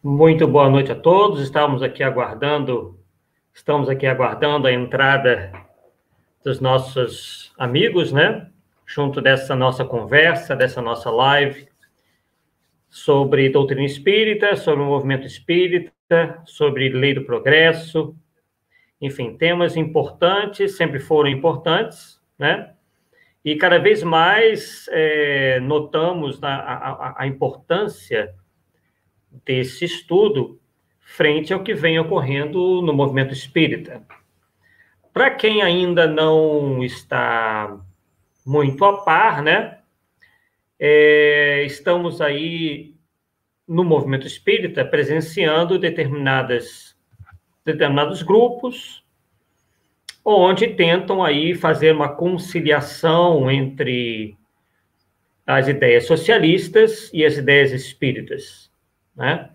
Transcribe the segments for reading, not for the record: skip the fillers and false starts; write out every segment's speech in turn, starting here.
Muito boa noite a todos. Estamos aqui aguardando a entrada dos nossos amigos, né? Junto dessa nossa conversa, dessa nossa live sobre doutrina espírita, sobre o movimento espírita, sobre lei do progresso, enfim, temas importantes, sempre foram importantes, né? E cada vez mais notamos a importância desse estudo frente ao que vem ocorrendo no movimento espírita. Para quem ainda não está muito a par, né, estamos aí no movimento espírita presenciando determinados grupos onde tentam aí fazer uma conciliação entre as ideias socialistas e as ideias espíritas, né?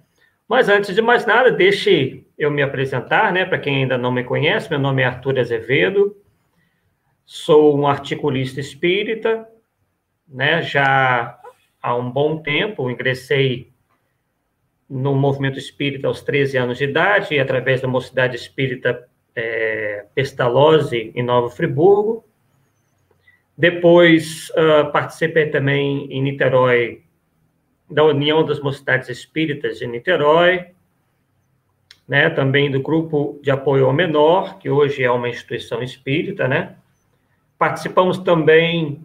Mas antes de mais nada, deixe eu me apresentar, né? Para quem ainda não me conhece, meu nome é Arthur Azevedo, sou um articulista espírita, né? Já há um bom tempo, ingressei no movimento espírita aos 13 anos de idade, através da Mocidade Espírita Pestalozzi, em Nova Friburgo. Depois, participei também em Niterói, da União das Mocidades Espíritas de Niterói, né, também do Grupo de Apoio ao Menor, que hoje é uma instituição espírita, né? Participamos também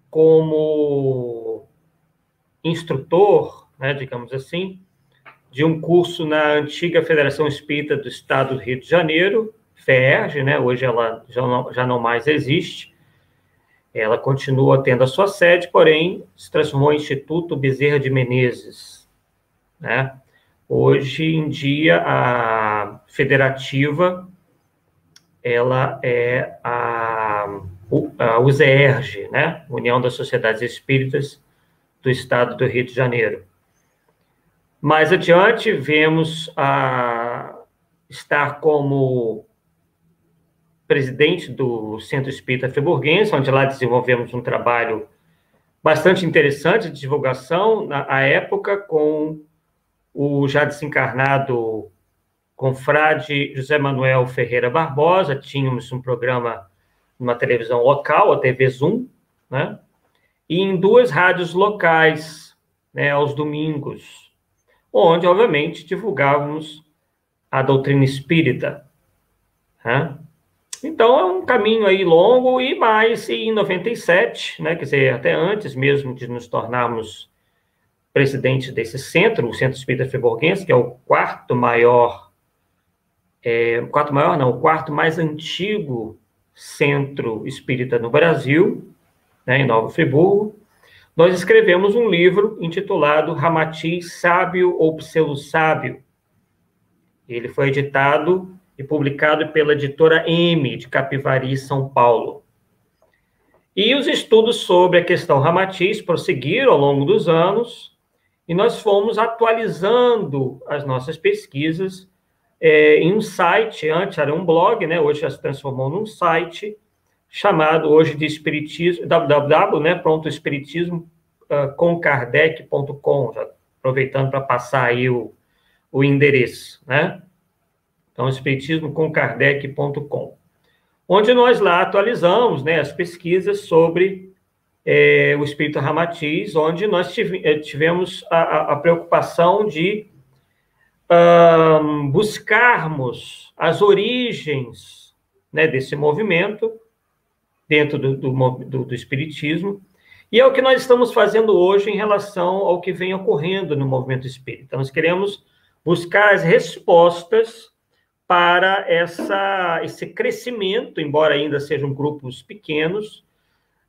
como instrutor, né, digamos assim, de um curso na antiga Federação Espírita do Estado do Rio de Janeiro, FEERJ, né? Hoje ela já não mais existe. Ela continua tendo a sua sede, porém se transformou em Instituto Bezerra de Menezes, né? Hoje em dia, a federativa, ela é a USEERJ, né? União das Sociedades Espíritas do Estado do Rio de Janeiro. Mais adiante, viemos a estar como presidente do Centro Espírita Friburguense, onde lá desenvolvemos um trabalho bastante interessante de divulgação, à época, com o já desencarnado confrade José Manuel Ferreira Barbosa. Tínhamos um programa numa televisão local, a TV Zoom, né? E em duas rádios locais, né, aos domingos, onde, obviamente, divulgávamos a doutrina espírita, né? Então, é um caminho aí longo, e mais em 97, né, quer dizer, até antes mesmo de nos tornarmos presidente desse centro, o Centro Espírita Friburguense, que é o quarto mais antigo centro espírita no Brasil, né, em Nova Friburgo, nós escrevemos um livro intitulado Ramatiz, Sábio ou Pseudo-Sábio. Ele foi editado e publicado pela editora M, de Capivari, São Paulo. E os estudos sobre a questão Ramatiz prosseguiram ao longo dos anos, e nós fomos atualizando as nossas pesquisas em um site. Antes era um blog, né? Hoje já se transformou num site, chamado hoje de Espiritismo, www.espiritismo.com, aproveitando para passar aí o endereço, né? Então, espiritismocomkardec.com, onde nós lá atualizamos, né, as pesquisas sobre o espírito Ramatiz, onde nós tivemos a preocupação de buscarmos as origens, né, desse movimento dentro do espiritismo, e é o que nós estamos fazendo hoje em relação ao que vem ocorrendo no movimento espírita. Nós queremos buscar as respostas para esse crescimento, embora ainda sejam grupos pequenos,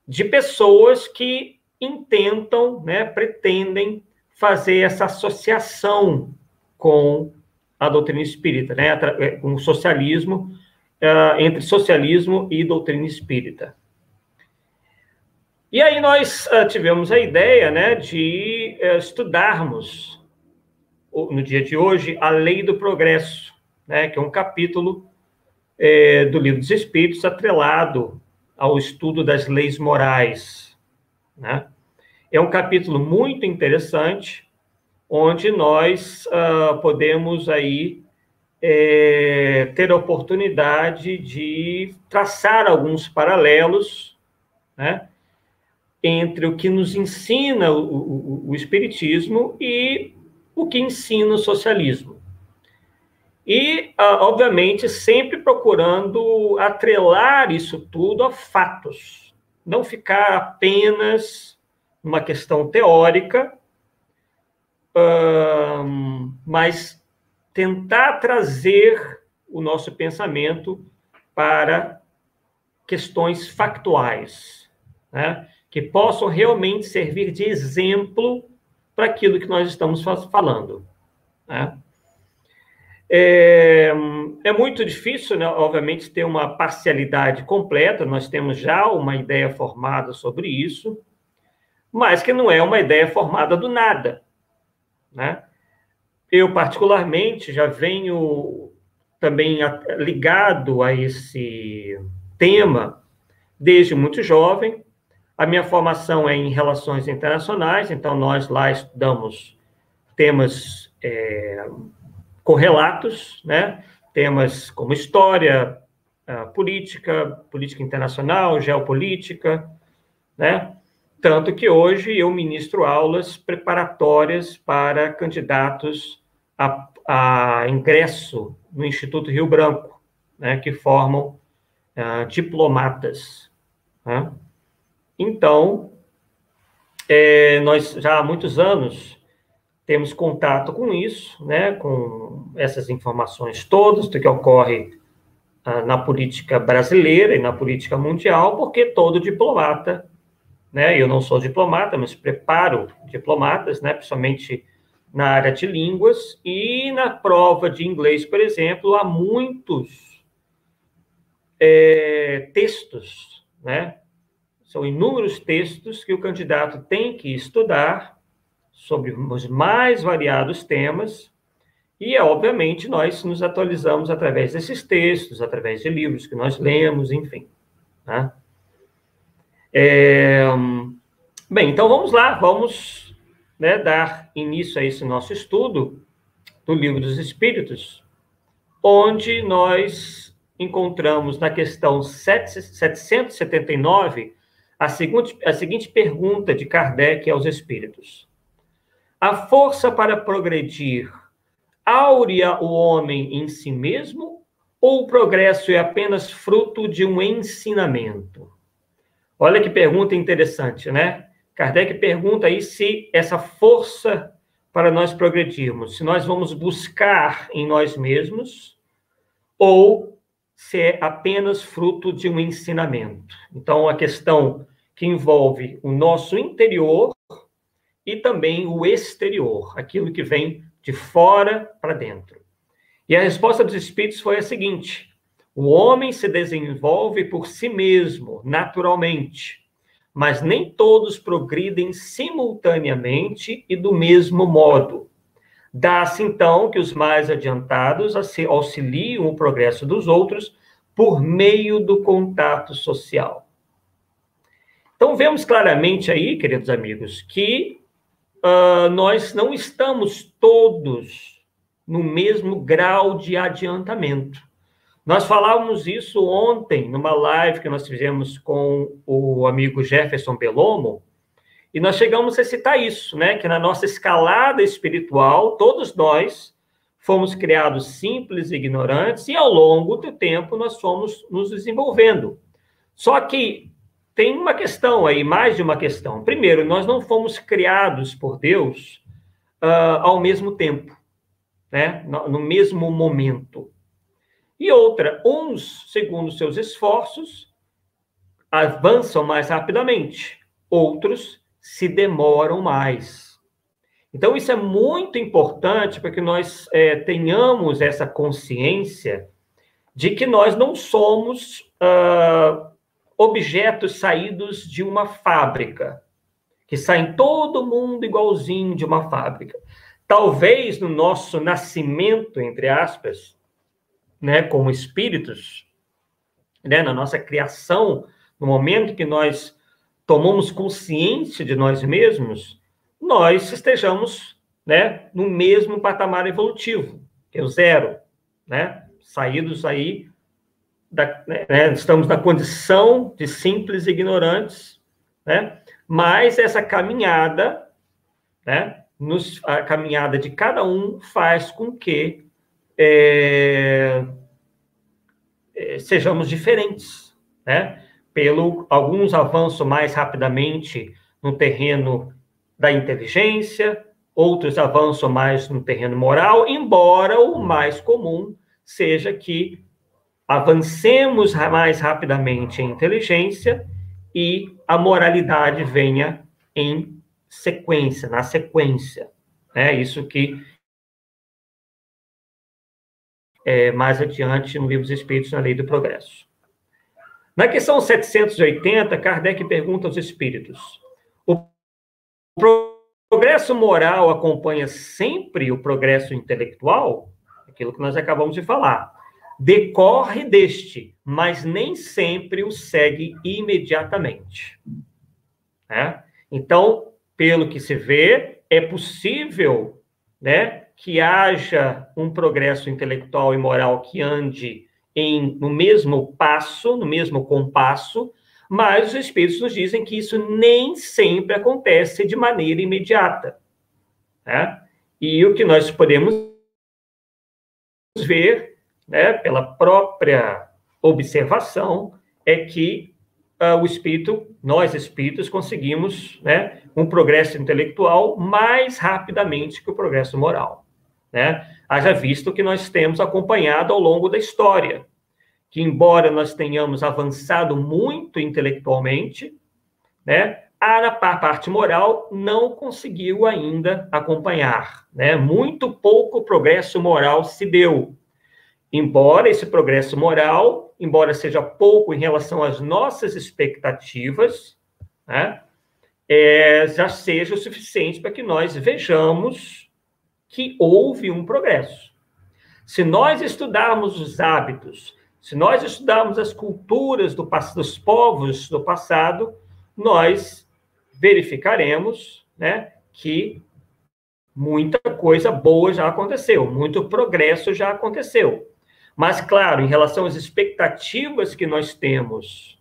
de pessoas que intentam, né, pretendem fazer essa associação com a doutrina espírita, né, com o socialismo, entre socialismo e doutrina espírita. E aí nós tivemos a ideia, né, de estudarmos, no dia de hoje, a Lei do Progresso, né, que é um capítulo do Livro dos Espíritos atrelado ao estudo das leis morais, né? É um capítulo muito interessante, onde nós podemos aí ter a oportunidade de traçar alguns paralelos, né, entre o que nos ensina o Espiritismo e o que ensina o socialismo. E, obviamente, sempre procurando atrelar isso tudo a fatos, não ficar apenas numa questão teórica, mas tentar trazer o nosso pensamento para questões factuais, né, que possam realmente servir de exemplo para aquilo que nós estamos falando, né? É muito difícil, né, obviamente, ter uma parcialidade completa, nós temos já uma ideia formada sobre isso, mas que não é uma ideia formada do nada, né? Eu, particularmente, já venho também ligado a esse tema desde muito jovem. A minha formação é em relações internacionais, então nós lá estudamos temas correlatos, né? Temas como história, política, política internacional, geopolítica, né? Tanto que hoje eu ministro aulas preparatórias para candidatos a ingresso no Instituto Rio Branco, né? Que formam diplomatas, né? Então, nós já há muitos anos temos contato com isso, né, com essas informações todas do que ocorre na política brasileira e na política mundial, porque todo diplomata, né, eu não sou diplomata, mas preparo diplomatas, né, principalmente na área de línguas, e na prova de inglês, por exemplo, há muitos textos, né, são inúmeros textos que o candidato tem que estudar sobre os mais variados temas, e, obviamente, nós nos atualizamos através desses textos, através de livros que nós lemos, enfim, né? Bem, então vamos lá, vamos, né, dar início a esse nosso estudo do Livro dos Espíritos, onde nós encontramos na questão 779 a seguinte pergunta de Kardec aos Espíritos: a força para progredir áurea o homem em si mesmo, ou o progresso é apenas fruto de um ensinamento? Olha que pergunta interessante, né? Kardec pergunta aí se essa força para nós progredirmos, se nós vamos buscar em nós mesmos, ou se é apenas fruto de um ensinamento. Então, a questão que envolve o nosso interior e também o exterior, aquilo que vem de fora para dentro. E a resposta dos Espíritos foi a seguinte: o homem se desenvolve por si mesmo, naturalmente, mas nem todos progridem simultaneamente e do mesmo modo. Dá-se, então, que os mais adiantados auxiliam o progresso dos outros por meio do contato social. Então, vemos claramente aí, queridos amigos, que nós não estamos todos no mesmo grau de adiantamento. Nós falávamos isso ontem, numa live que nós fizemos com o amigo Jefferson Belomo, e nós chegamos a citar isso, né? Que na nossa escalada espiritual, todos nós fomos criados simples e ignorantes, e ao longo do tempo nós fomos nos desenvolvendo. Só que tem uma questão aí, mais de uma questão. Primeiro, nós não fomos criados por Deus ao mesmo tempo, né? No mesmo momento. E outra, uns, segundo seus esforços, avançam mais rapidamente, outros se demoram mais. Então, isso é muito importante para que nós tenhamos essa consciência de que nós não somos objetos saídos de uma fábrica, que saem todo mundo igualzinho de uma fábrica. Talvez no nosso nascimento, entre aspas, né, como espíritos, né, na nossa criação, no momento que nós tomamos consciência de nós mesmos, nós estejamos né, no mesmo patamar evolutivo, que é o zero, né? Saídos aí, né, estamos na condição de simples ignorantes, né? Mas essa caminhada, né, a caminhada de cada um faz com que sejamos diferentes, né? Alguns avançam mais rapidamente no terreno da inteligência, outros avançam mais no terreno moral, embora o mais comum seja que avancemos mais rapidamente em inteligência e a moralidade venha em sequência, na sequência. É isso que mais adiante no Livro dos Espíritos, na Lei do Progresso. Na questão 780, Kardec pergunta aos espíritos: o progresso moral acompanha sempre o progresso intelectual? Aquilo que nós acabamos de falar. Decorre deste, mas nem sempre o segue imediatamente. Né? Então, pelo que se vê, é possível, né, que haja um progresso intelectual e moral que ande no mesmo passo, no mesmo compasso, mas os espíritos nos dizem que isso nem sempre acontece de maneira imediata. Né? E o que nós podemos ver, né, pela própria observação, é que nós espíritos, conseguimos, né, um progresso intelectual mais rapidamente que o progresso moral. Né? Haja visto que nós temos acompanhado ao longo da história, que embora nós tenhamos avançado muito intelectualmente, né, a parte moral não conseguiu ainda acompanhar. Né? Muito pouco progresso moral se deu. Embora esse progresso moral, embora seja pouco em relação às nossas expectativas, né, já seja o suficiente para que nós vejamos que houve um progresso. Se nós estudarmos os hábitos, se nós estudarmos as culturas dos povos do passado, nós verificaremos, né, que muita coisa boa já aconteceu, muito progresso já aconteceu. Mas, claro, em relação às expectativas que nós temos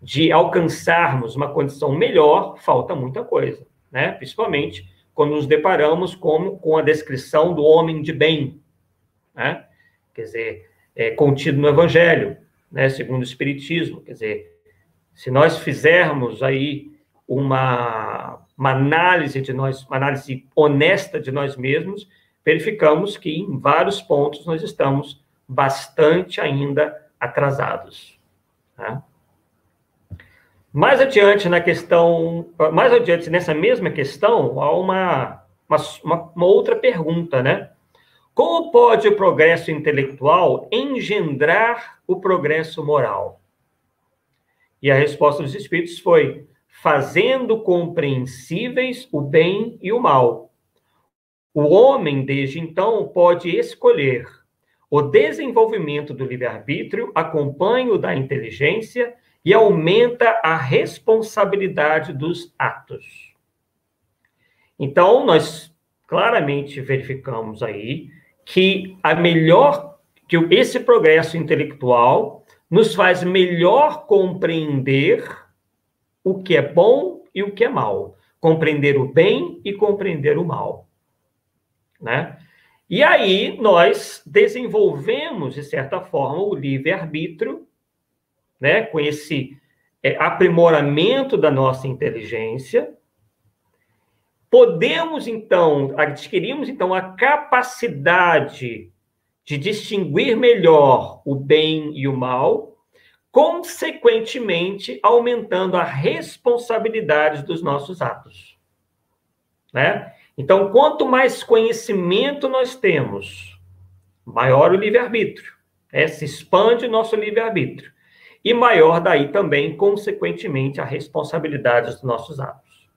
de alcançarmos uma condição melhor, falta muita coisa, né? Principalmente quando nos deparamos com a descrição do homem de bem, né? Quer dizer, contido no Evangelho, né? Segundo o Espiritismo. Quer dizer, se nós fizermos aí uma análise uma análise honesta de nós mesmos, verificamos que em vários pontos nós estamos bastante ainda atrasados. Tá? Mais adiante nessa mesma questão, há uma outra pergunta, né? Como pode o progresso intelectual engendrar o progresso moral? E a resposta dos espíritos foi: fazendo compreensíveis o bem e o mal. O homem, desde então, pode escolher. O desenvolvimento do livre-arbítrio acompanha o da inteligência e aumenta a responsabilidade dos atos. Então, nós claramente verificamos aí que esse progresso intelectual nos faz melhor compreender o que é bom e o que é mal. Compreender o bem e compreender o mal. Né? E aí nós desenvolvemos, de certa forma, o livre-arbítrio, né? Com esse aprimoramento da nossa inteligência. Adquirimos, então, a capacidade de distinguir melhor o bem e o mal, consequentemente, aumentando a responsabilidade dos nossos atos. Né? Então, quanto mais conhecimento nós temos, maior o livre-arbítrio. Se expande o nosso livre-arbítrio. E maior daí também, consequentemente, a responsabilidade dos nossos atos.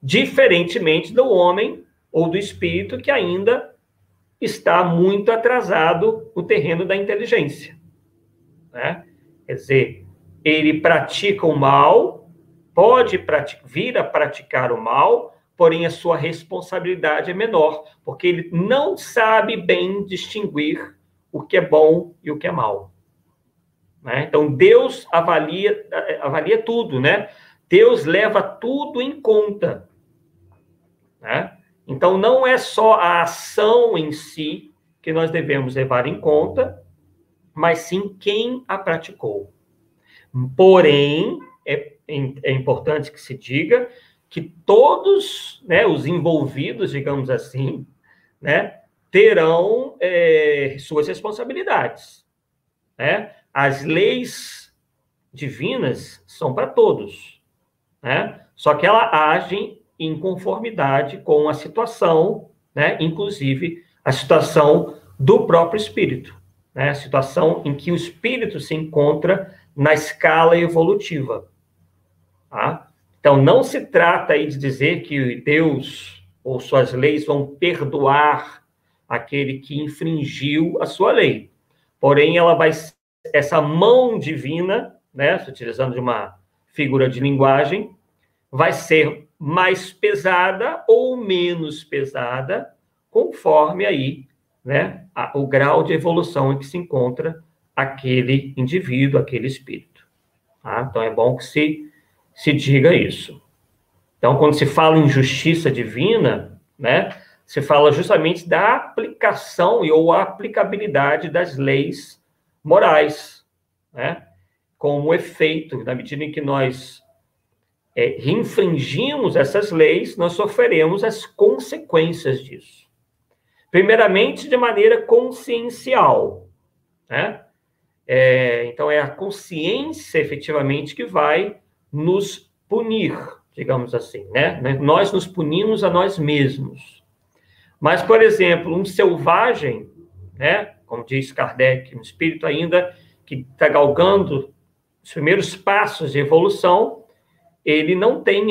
Diferentemente do homem ou do espírito que ainda está muito atrasado no terreno da inteligência. Né? Quer dizer, ele pratica o mal, pode vir a praticar o mal, porém a sua responsabilidade é menor, porque ele não sabe bem distinguir o que é bom e o que é mal. Né? Então, Deus avalia tudo, né? Deus leva tudo em conta. Né? Então, não é só a ação em si que nós devemos levar em conta, mas sim quem a praticou. Porém, é importante que se diga que todos, né, os envolvidos, digamos assim, né, terão suas responsabilidades. Né? As leis divinas são para todos, né? Só que elas agem em conformidade com a situação, né? Inclusive a situação do próprio espírito, né? A situação em que o espírito se encontra na escala evolutiva. Tá? Então, não se trata aí de dizer que Deus ou suas leis vão perdoar aquele que infringiu a sua lei. Porém, essa mão divina, né, utilizando de uma figura de linguagem, vai ser mais pesada ou menos pesada, conforme aí, né, o grau de evolução em que se encontra aquele indivíduo, aquele espírito. Tá? Então, é bom que se diga isso. Então, quando se fala em justiça divina, né, se fala justamente da aplicação ou aplicabilidade das leis morais, né, como efeito, na medida em que nós infringimos essas leis, nós sofreremos as consequências disso. Primeiramente, de maneira consciencial, né? Então, é a consciência, efetivamente, que vai nos punir, digamos assim, né? Nós nos punimos a nós mesmos. Mas, por exemplo, um selvagem, né? Como diz Kardec, um espírito ainda que está galgando os primeiros passos de evolução, ele não tem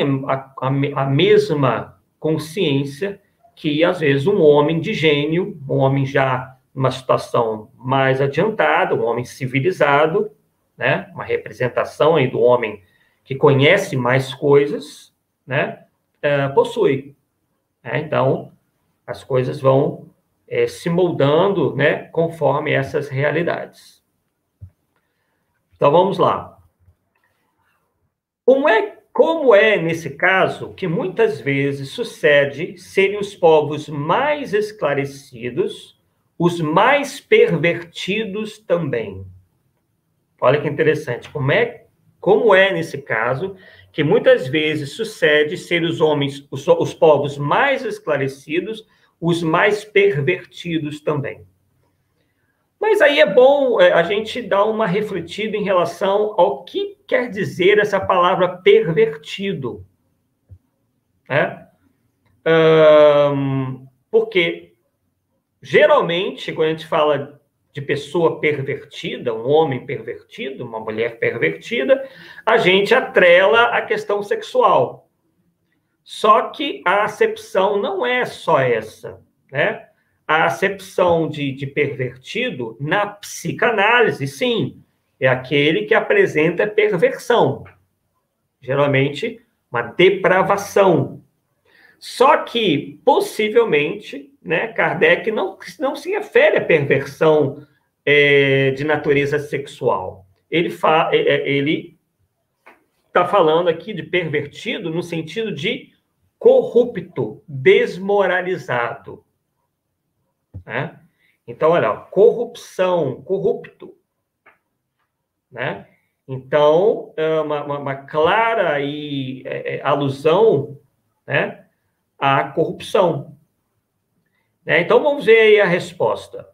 a mesma consciência que, às vezes, um homem de gênio, um homem já numa situação mais adiantada, um homem civilizado, né? Uma representação aí do homem que conhece mais coisas, né? Possui. Então, as coisas vão se moldando, né? Conforme essas realidades. Então, vamos lá. Como é, nesse caso, que muitas vezes sucede serem os povos mais esclarecidos, os mais pervertidos também. Olha que interessante. Como é nesse caso, que muitas vezes sucede ser os povos mais esclarecidos, os mais pervertidos também. Mas aí é bom a gente dar uma refletida em relação ao que quer dizer essa palavra pervertido. Né? Porque, geralmente, quando a gente fala de pessoa pervertida, um homem pervertido, uma mulher pervertida, a gente atrela a questão sexual. Só que a acepção não é só essa, né? A acepção de pervertido, na psicanálise, sim, é aquele que apresenta perversão. Geralmente, uma depravação. Só que, possivelmente, né, Kardec não se refere à perversão de natureza sexual. Ele está falando aqui de pervertido no sentido de corrupto, desmoralizado. Né? Então, olha, corrupção, corrupto. Né? Então, é uma clara aí, alusão, né, à corrupção. Né? Então, vamos ver aí a resposta.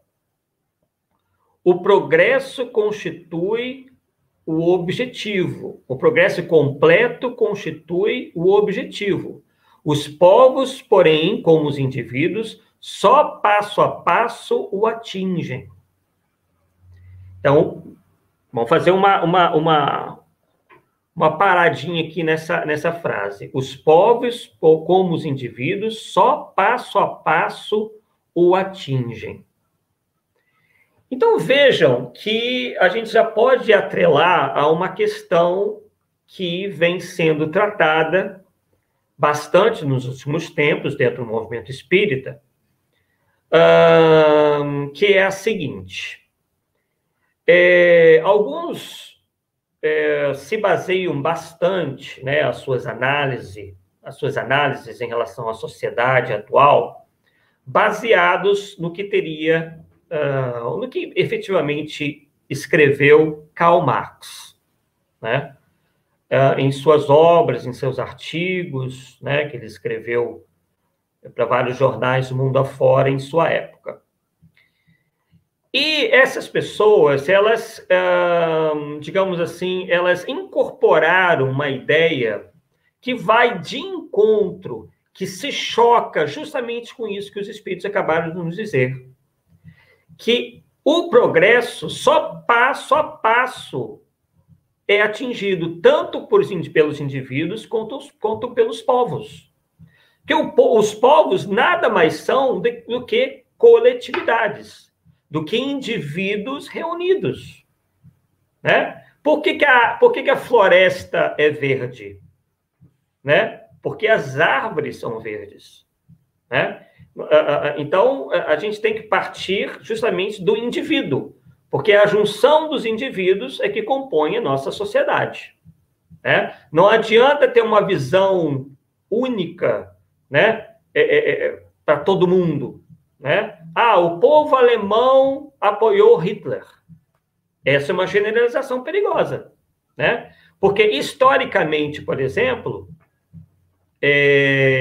O progresso constitui o objetivo. O progresso completo constitui o objetivo. Os povos, porém, como os indivíduos, só passo a passo o atingem. Então, vamos fazer uma paradinha aqui nessa frase. Os povos, como os indivíduos, só passo a passo o atingem. Então, vejam que a gente já pode atrelar a uma questão que vem sendo tratada bastante nos últimos tempos dentro do movimento espírita, que é a seguinte. Alguns se baseiam bastante, né, as suas análises em relação à sociedade atual, baseados no que no que efetivamente escreveu Karl Marx, né? Em suas obras, em seus artigos, né, que ele escreveu para vários jornais do mundo afora em sua época. E essas pessoas, elas, digamos assim, elas incorporaram uma ideia que vai de encontro, que se choca justamente com isso que os espíritos acabaram de nos dizer, que o progresso só passo a passo é atingido tanto pelos indivíduos quanto pelos povos. Porque os povos nada mais são do que coletividades, do que indivíduos reunidos, né? Por que a floresta é verde? Né? Porque as árvores são verdes, né? Então, a gente tem que partir justamente do indivíduo, porque a junção dos indivíduos é que compõe a nossa sociedade, né? Não adianta ter uma visão única, né, para todo mundo, né? O povo alemão apoiou Hitler. Essa é uma generalização perigosa, né? Porque, historicamente, por exemplo,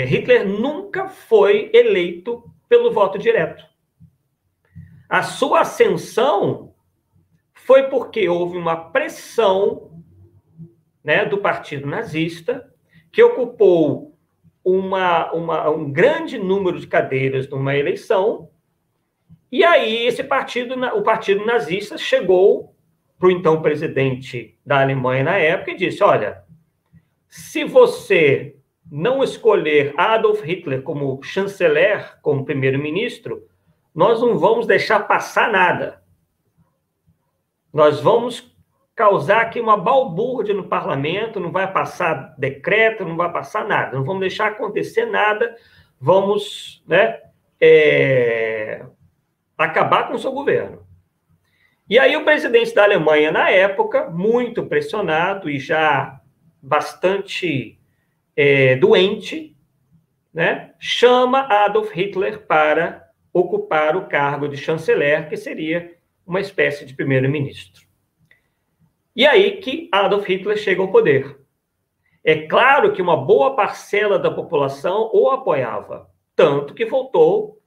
Hitler nunca foi eleito pelo voto direto. A sua ascensão foi porque houve uma pressão, né, do partido nazista, que ocupou um grande número de cadeiras numa eleição, e aí o partido nazista chegou para o então presidente da Alemanha na época e disse: olha, se você não escolher Adolf Hitler como chanceler, como primeiro-ministro, nós não vamos deixar passar nada. Nós vamos causar aqui uma balbúrdia no parlamento, não vai passar decreto, não vai passar nada, não vamos deixar acontecer nada, vamos, né, acabar com o seu governo. E aí o presidente da Alemanha, na época, muito pressionado e já bastante doente, né, chama Adolf Hitler para ocupar o cargo de chanceler, que seria uma espécie de primeiro-ministro. E aí que Adolf Hitler chega ao poder. É claro que uma boa parcela da população o apoiava, tanto que votou,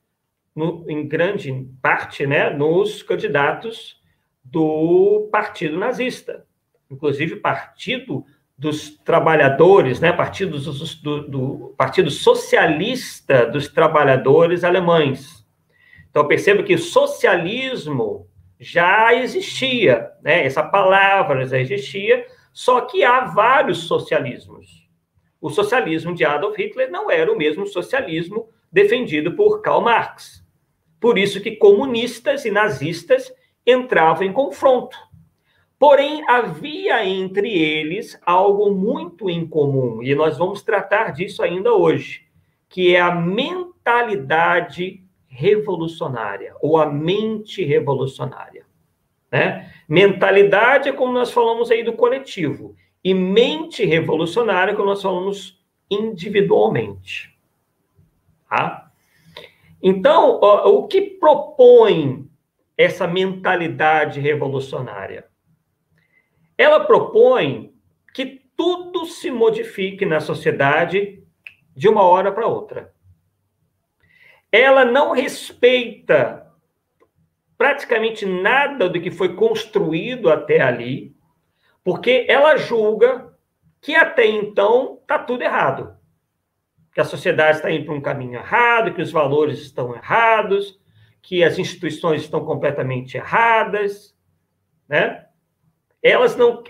em grande parte, né, nos candidatos do Partido Nazista, inclusive Partido dos Trabalhadores, né, do Partido Socialista dos Trabalhadores Alemães. Então, perceba que o socialismo já existia, né? Essa palavra já existia, só que há vários socialismos. O socialismo de Adolf Hitler não era o mesmo socialismo defendido por Karl Marx. Por isso que comunistas e nazistas entravam em confronto. Porém, havia entre eles algo muito em comum, e nós vamos tratar disso ainda hoje, que é a mentalidade revolucionária, ou a mente revolucionária, né? Mentalidade é como nós falamos aí do coletivo, e mente revolucionária é como nós falamos individualmente. Tá? Então, o que propõe essa mentalidade revolucionária? Ela propõe que tudo se modifique na sociedade de uma hora para outra. Ela não respeita praticamente nada do que foi construído até ali, porque ela julga que até então está tudo errado. Que a sociedade está indo para um caminho errado, que os valores estão errados, que as instituições estão completamente erradas, né?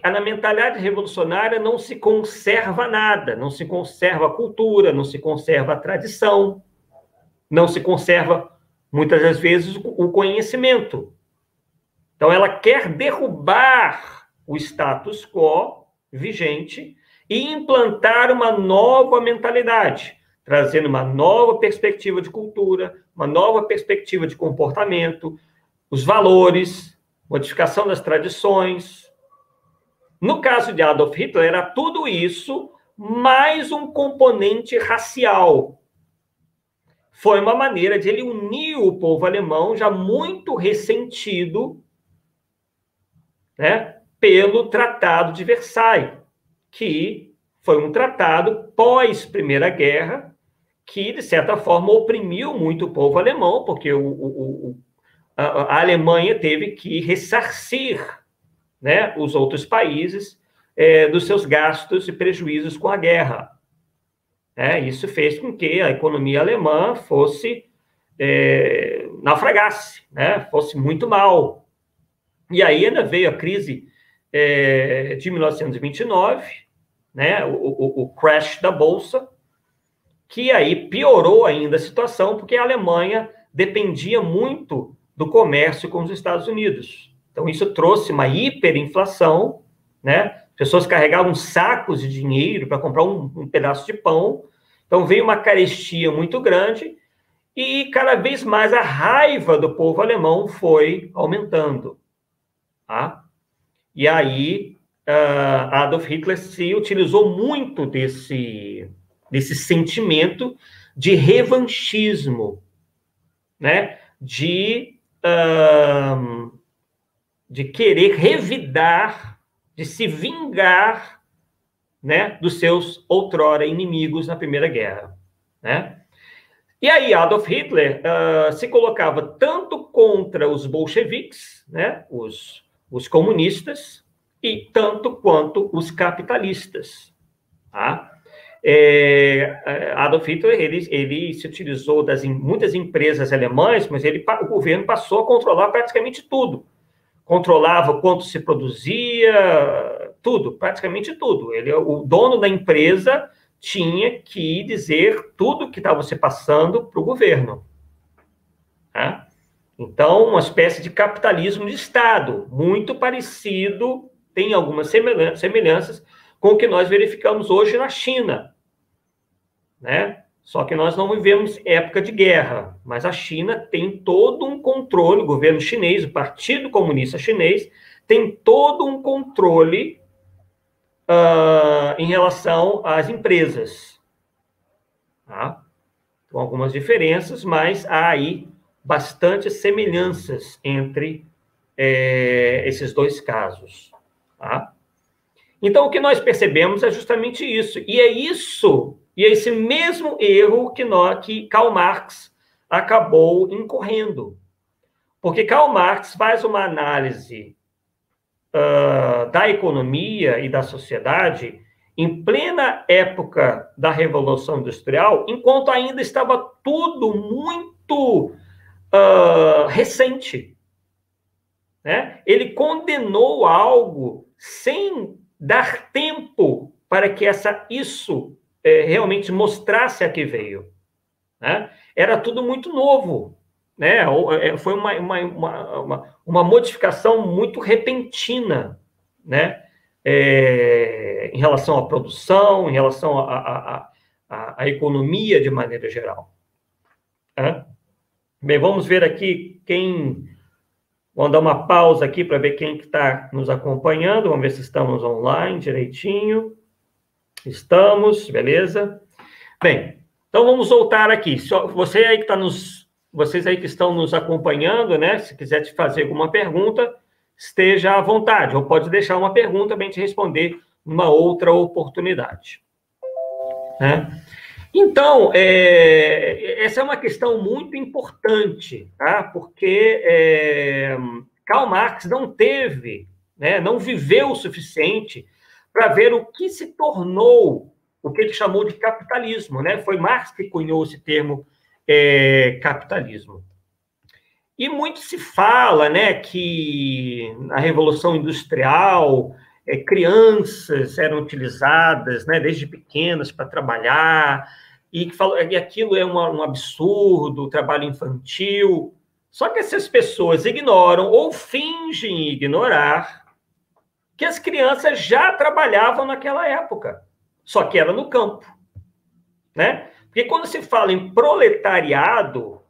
Na mentalidade revolucionária não se conserva nada, não se conserva a cultura, não se conserva a tradição, não se conserva, muitas das vezes, o conhecimento. Então, ela quer derrubar o status quo vigente e implantar uma nova mentalidade, trazendo uma nova perspectiva de cultura, uma nova perspectiva de comportamento, os valores, modificação das tradições. No caso de Adolf Hitler, era tudo isso, mais um componente racial. Foi uma maneira de ele unir o povo alemão, já muito ressentido, né, pelo Tratado de Versailles, que foi um tratado pós-Primeira Guerra, que, de certa forma, oprimiu muito o povo alemão, porque a Alemanha teve que ressarcir, né, os outros países dos seus gastos e prejuízos com a guerra. Isso fez com que a economia alemã naufragasse, né, fosse muito mal. E aí ainda veio a crise de 1929, né, o crash da Bolsa, que aí piorou ainda a situação, porque a Alemanha dependia muito do comércio com os Estados Unidos. Então, isso trouxe uma hiperinflação, né? Pessoas carregavam sacos de dinheiro para comprar um pedaço de pão. Então, veio uma carestia muito grande e cada vez mais a raiva do povo alemão foi aumentando. Tá? E aí, Adolf Hitler se utilizou muito desse sentimento de revanchismo, né? De querer revidar, de se vingar, né, dos seus outrora inimigos na Primeira Guerra, né? E aí Adolf Hitler se colocava tanto contra os bolcheviques, né, os comunistas, e tanto quanto os capitalistas. Tá? Adolf Hitler ele se utilizou das muitas empresas alemãs, mas o governo passou a controlar praticamente tudo. Controlava quanto se produzia, tudo, praticamente tudo. O dono da empresa tinha que dizer tudo que estava se passando para o governo. Tá? Então, uma espécie de capitalismo de Estado, muito parecido, tem algumas semelhanças com o que nós verificamos hoje na China, né? Só que nós não vivemos época de guerra, mas a China tem todo um controle, o governo chinês, o Partido Comunista Chinês, tem todo um controle em relação às empresas. Tá? Com algumas diferenças, mas há aí bastantes semelhanças entre esses dois casos. Tá? Então, o que nós percebemos é justamente isso. E é esse mesmo erro que Karl Marx acabou incorrendo. Porque Karl Marx faz uma análise da economia e da sociedade em plena época da Revolução Industrial, enquanto ainda estava tudo muito recente. Né? Ele condenou algo sem dar tempo para que isso realmente mostrasse a que veio. Né? Era tudo muito novo. Né? Foi uma modificação muito repentina, né? Em relação à produção, em relação à economia de maneira geral. Né? Bem, vamos ver aqui Vamos dar uma pausa aqui para ver quem está nos acompanhando. Vamos ver se estamos online direitinho. Estamos, beleza? Bem, então vamos voltar aqui. Vocês aí que estão nos acompanhando, né? Se quiser te fazer alguma pergunta, esteja à vontade. Ou pode deixar uma pergunta para a gente responder numa outra oportunidade. Né? Então, essa é uma questão muito importante, tá? Porque Karl Marx não teve, né, não viveu o suficiente para ver o que se tornou o que ele chamou de capitalismo, né? Foi Marx que cunhou esse termo capitalismo. E muito se fala, né, que na Revolução Industrial crianças eram utilizadas, né, desde pequenas para trabalhar, e aquilo é um absurdo, trabalho infantil. Só que essas pessoas ignoram ou fingem ignorar que as crianças já trabalhavam naquela época. só que era no campo, né? Porque quando se fala em proletariado,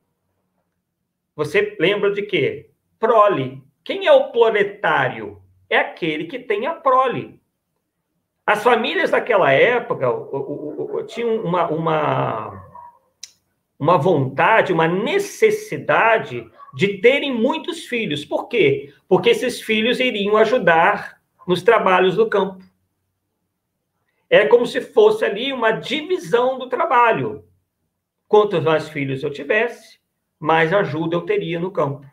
você lembra de quê? Prole. Quem é o proletário? É aquele que tem a prole. As famílias daquela época tinham uma vontade, uma necessidade de terem muitos filhos. Por quê? Porque esses filhos iriam ajudar nos trabalhos do campo. É como se fosse ali uma divisão do trabalho. Quantos mais filhos eu tivesse, mais ajuda eu teria no campo.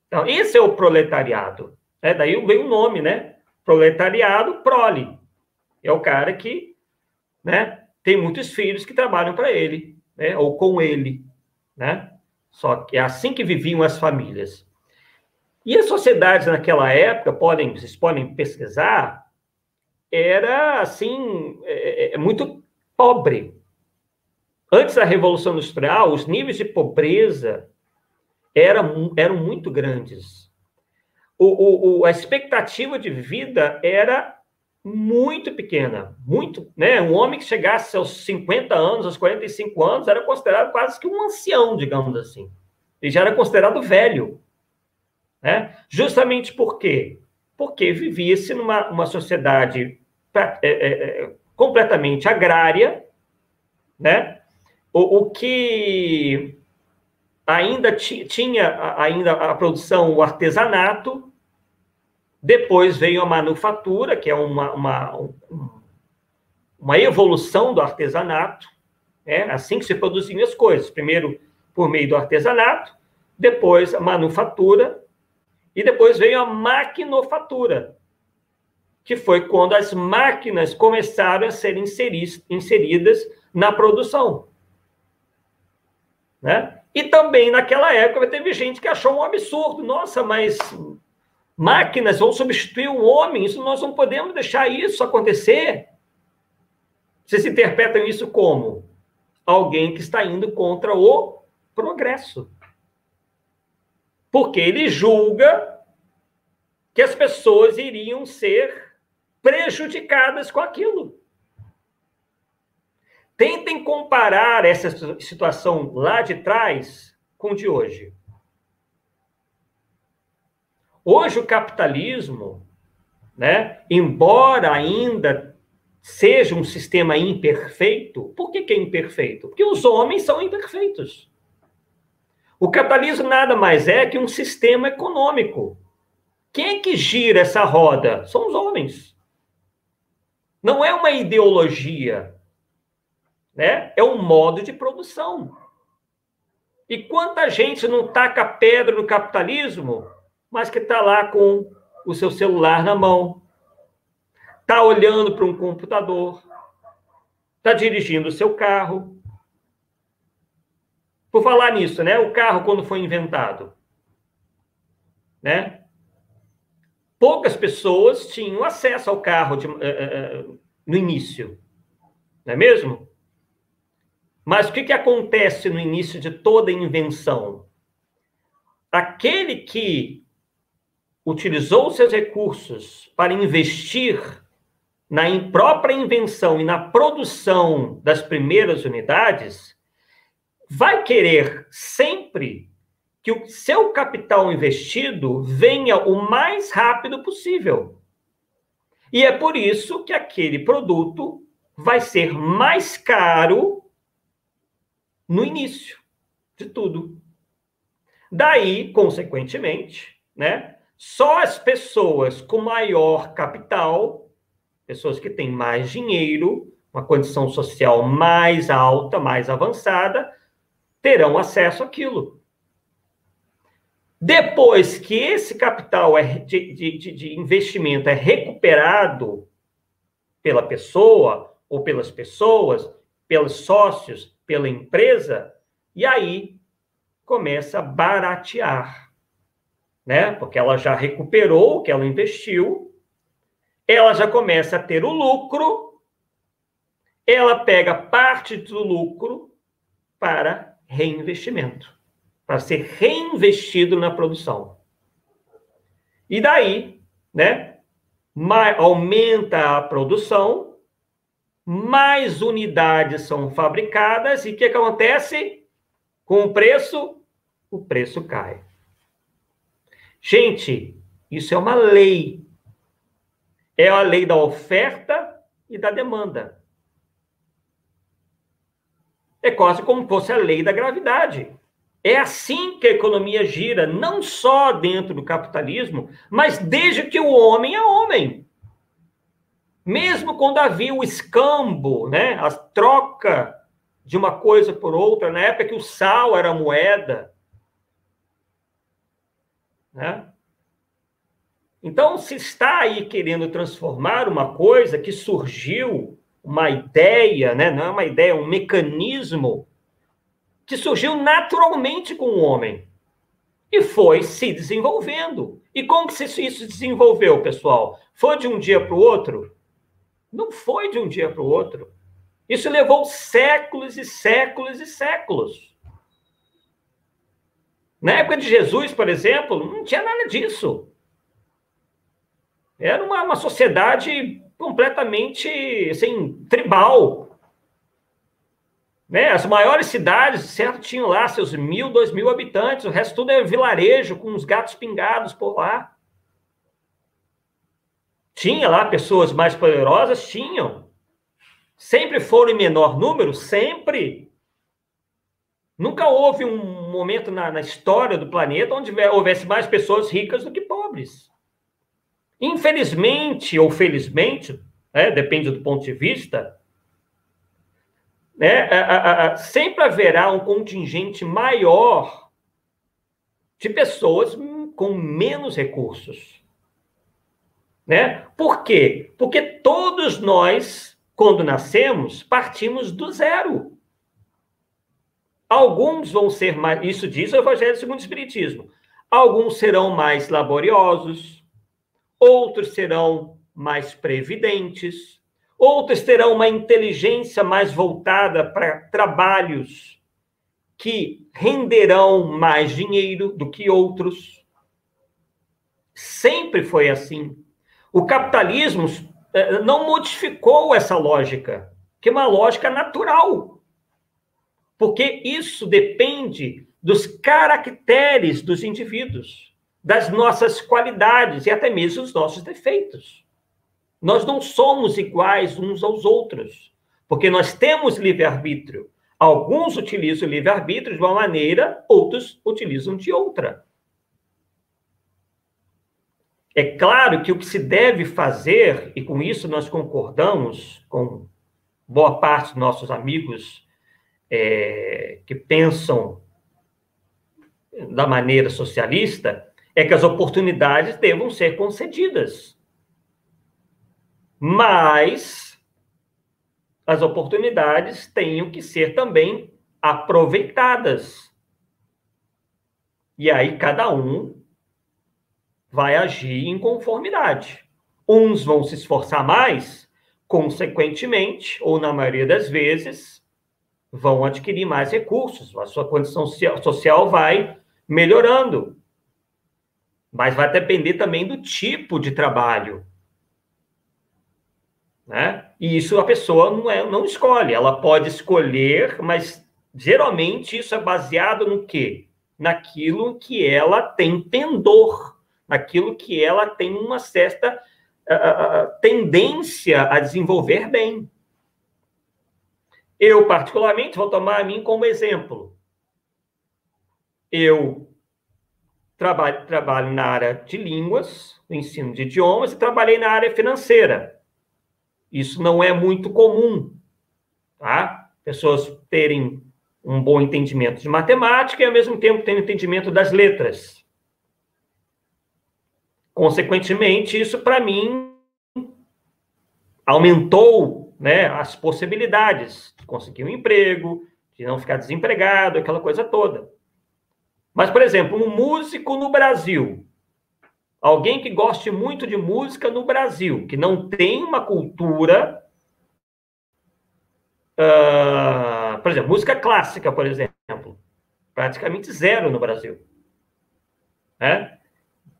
Então, esse é o proletariado. Daí vem o nome, né? Proletariado, prole. É o cara que, né, tem muitos filhos que trabalham para ele, né, ou com ele, né? Só que é assim que viviam as famílias. E as sociedades naquela época, vocês podem pesquisar, era assim, muito pobre. Antes da Revolução Industrial, os níveis de pobreza eram muito grandes. A expectativa de vida era muito pequena, muito, né? Um homem que chegasse aos 50 anos, aos 45 anos, era considerado quase que um ancião, digamos assim. Ele já era considerado velho, né? Justamente por quê? Porque vivia-se numa sociedade completamente agrária, né? O que ainda tinha ainda a produção, o artesanato. Depois veio a manufatura, que é uma evolução do artesanato, assim que se produziam as coisas. Primeiro por meio do artesanato, depois a manufatura, e depois veio a maquinofatura, que foi quando as máquinas começaram a ser inseridas na produção, né? E também naquela época teve gente que achou um absurdo. Nossa, mas máquinas vão substituir o homem, isso nós não podemos deixar isso acontecer. Vocês interpretam isso como? Alguém que está indo contra o progresso. Porque ele julga que as pessoas iriam ser prejudicadas com aquilo. Tentem comparar essa situação lá de trás com o de hoje. Hoje o capitalismo, né, embora ainda seja um sistema imperfeito, por que é imperfeito? Porque os homens são imperfeitos. O capitalismo nada mais é que um sistema econômico. Quem é que gira essa roda? São os homens. Não é uma ideologia, né? É um modo de produção. E quanta gente não taca pedra no capitalismo, mas que está lá com o seu celular na mão, está olhando para um computador, está dirigindo o seu carro. Por falar nisso, né? O carro, quando foi inventado, né? Poucas pessoas tinham acesso ao carro no início, não é mesmo? Mas o que acontece no início de toda invenção? Aquele que utilizou seus recursos para investir na própria invenção e na produção das primeiras unidades, vai querer sempre que o seu capital investido venha o mais rápido possível. E é por isso que aquele produto vai ser mais caro no início de tudo. Daí, consequentemente, né, só as pessoas com maior capital, pessoas que têm mais dinheiro, uma condição social mais alta, mais avançada, terão acesso àquilo. Depois que esse capital de investimento é recuperado pela pessoa, ou pelas pessoas, pelos sócios, pela empresa, e aí começa a baratear, né? Porque ela já recuperou o que ela investiu, ela já começa a ter o lucro, ela pega parte do lucro para reinvestimento, para ser reinvestido na produção. E daí, né, aumenta a produção, mais unidades são fabricadas e o que acontece com o preço? O preço cai. Gente, isso é uma lei. É a lei da oferta e da demanda. É quase como se fosse a lei da gravidade. É assim que a economia gira, não só dentro do capitalismo, mas desde que o homem é homem. Mesmo quando havia o escambo, né, a troca de uma coisa por outra, na época que o sal era moeda, né? Então, se está aí querendo transformar uma coisa que surgiu, uma ideia, né? Não é uma ideia, é um mecanismo que surgiu naturalmente com o homem e foi se desenvolvendo. E como que isso se desenvolveu, pessoal? Foi de um dia para o outro? Não foi de um dia para o outro. Isso levou séculos e séculos e séculos. Na época de Jesus, por exemplo, não tinha nada disso. Era uma sociedade completamente assim, tribal. Né? As maiores cidades, certo, tinham lá seus 1.000, 2.000 habitantes, o resto tudo é vilarejo, com uns gatos pingados por lá. Tinha lá pessoas mais poderosas? Tinham. Sempre foram em menor número? Sempre. Nunca houve um momento na história do planeta onde houvesse mais pessoas ricas do que pobres. Infelizmente ou felizmente, né, depende do ponto de vista, né, sempre haverá um contingente maior de pessoas com menos recursos. Né? Por quê? Porque todos nós, quando nascemos, partimos do zero. Alguns vão ser mais... Isso diz o Evangelho segundo o Espiritismo. Alguns serão mais laboriosos, outros serão mais previdentes, outros terão uma inteligência mais voltada para trabalhos que renderão mais dinheiro do que outros. Sempre foi assim. O capitalismo não modificou essa lógica, que é uma lógica natural. Porque isso depende dos caracteres dos indivíduos, das nossas qualidades e até mesmo dos nossos defeitos. Nós não somos iguais uns aos outros, porque nós temos livre-arbítrio. Alguns utilizam o livre-arbítrio de uma maneira, outros utilizam de outra. É claro que o que se deve fazer, e com isso nós concordamos com boa parte dos nossos amigos que pensam da maneira socialista, é que as oportunidades devam ser concedidas. Mas as oportunidades tenham que ser também aproveitadas. E aí cada um vai agir em conformidade. Uns vão se esforçar mais, consequentemente, ou na maioria das vezes, vão adquirir mais recursos, a sua condição social vai melhorando. Mas vai depender também do tipo de trabalho. Né? E isso a pessoa não escolhe. Ela pode escolher, mas geralmente isso é baseado no quê? Naquilo que ela tem pendor, naquilo que ela tem uma certa tendência a desenvolver bem. Eu, particularmente, vou tomar a mim como exemplo. Eu trabalho na área de línguas, no ensino de idiomas, e trabalhei na área financeira. Isso não é muito comum, tá? Pessoas terem um bom entendimento de matemática e, ao mesmo tempo, terem entendimento das letras. Consequentemente, isso, para mim, aumentou, né, as possibilidades de conseguir um emprego, de não ficar desempregado, aquela coisa toda. Mas, por exemplo, um músico no Brasil, alguém que goste muito de música no Brasil, que não tem uma cultura, por exemplo, música clássica, por exemplo, praticamente zero no Brasil. Né?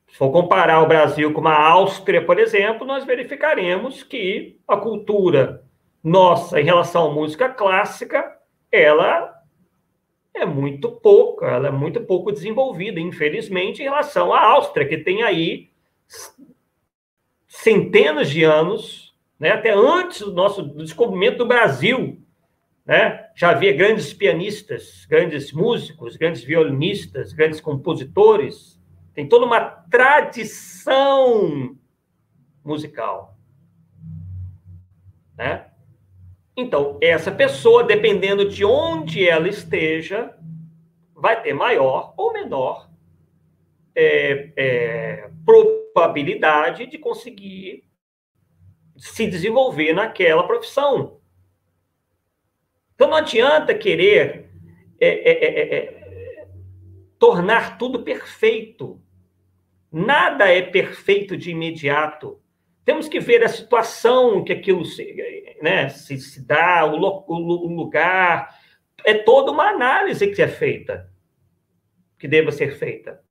Se for comparar o Brasil com a Áustria, por exemplo, nós verificaremos que a cultura nossa, em relação à música clássica, ela é muito pouca, ela é muito pouco desenvolvida, infelizmente, em relação à Áustria, que tem aí centenas de anos, né, até antes do descobrimento do Brasil, né, já havia grandes pianistas, grandes músicos, grandes violinistas, grandes compositores, tem toda uma tradição musical, né? Então, essa pessoa, dependendo de onde ela esteja, vai ter maior ou menor probabilidade de conseguir se desenvolver naquela profissão. Então, não adianta querer tornar tudo perfeito. Nada é perfeito de imediato. Temos que ver a situação que aquilo se dá, o lugar. É toda uma análise que é feita, que deva ser feita.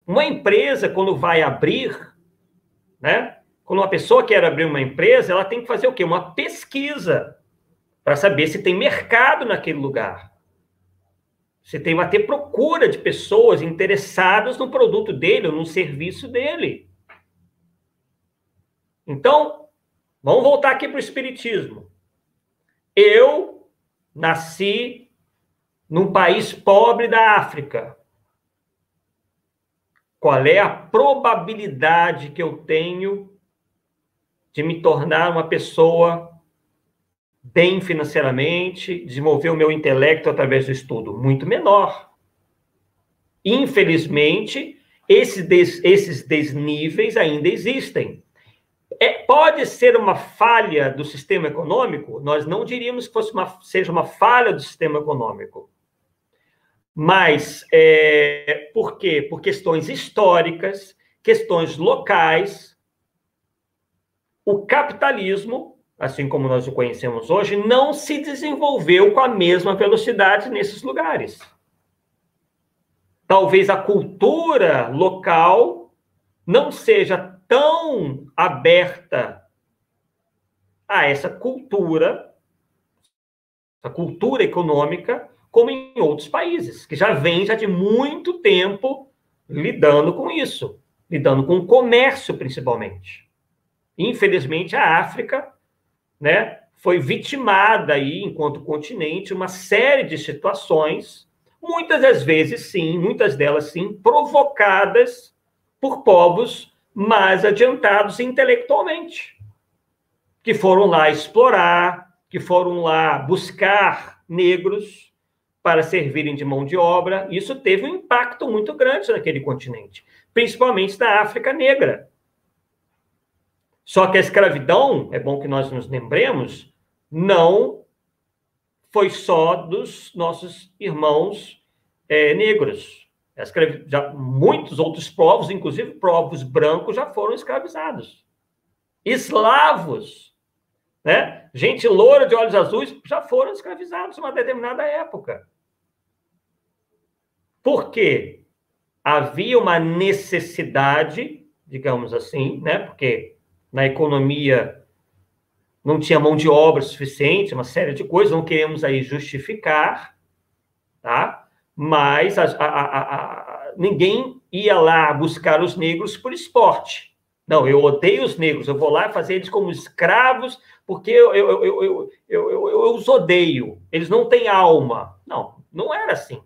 Uma empresa, quando vai abrir, né? Quando uma pessoa quer abrir uma empresa, ela tem que fazer o quê? Uma pesquisa para saber se tem mercado naquele lugar. Se vai ter procura de pessoas interessadas no produto dele ou no serviço dele. Então, vamos voltar aqui para o Espiritismo. Eu nasci num país pobre da África. Qual é a probabilidade que eu tenho de me tornar uma pessoa bem financeiramente, desenvolver o meu intelecto através do estudo? Muito menor. Infelizmente, esses desníveis ainda existem. Pode ser uma falha do sistema econômico? Nós não diríamos que seja uma falha do sistema econômico. Mas, por quê? Por questões históricas, questões locais. O capitalismo, assim como nós o conhecemos hoje, não se desenvolveu com a mesma velocidade nesses lugares. Talvez a cultura local não seja tão aberta a essa cultura econômica, como em outros países, que já vem de muito tempo lidando com isso, lidando com o comércio, principalmente. Infelizmente, a África, né, foi vitimada aí, enquanto continente, uma série de situações, muitas delas sim, provocadas por povos mais adiantados intelectualmente, que foram lá explorar, que foram lá buscar negros para servirem de mão de obra. Isso teve um impacto muito grande naquele continente, principalmente na África Negra. Só que a escravidão, é bom que nós nos lembremos, não foi só dos nossos irmãos negros. Muitos outros povos, inclusive povos brancos, já foram escravizados. Eslavos, né? Gente loura de olhos azuis já foram escravizados em uma determinada época. Por quê? Havia uma necessidade, digamos assim, né? Porque na economia não tinha mão de obra suficiente, uma série de coisas, não queremos aí justificar, tá? Mas ninguém ia lá buscar os negros por esporte. Não, eu odeio os negros, eu vou lá fazer eles como escravos, porque eu os odeio, eles não têm alma. Não, não era assim.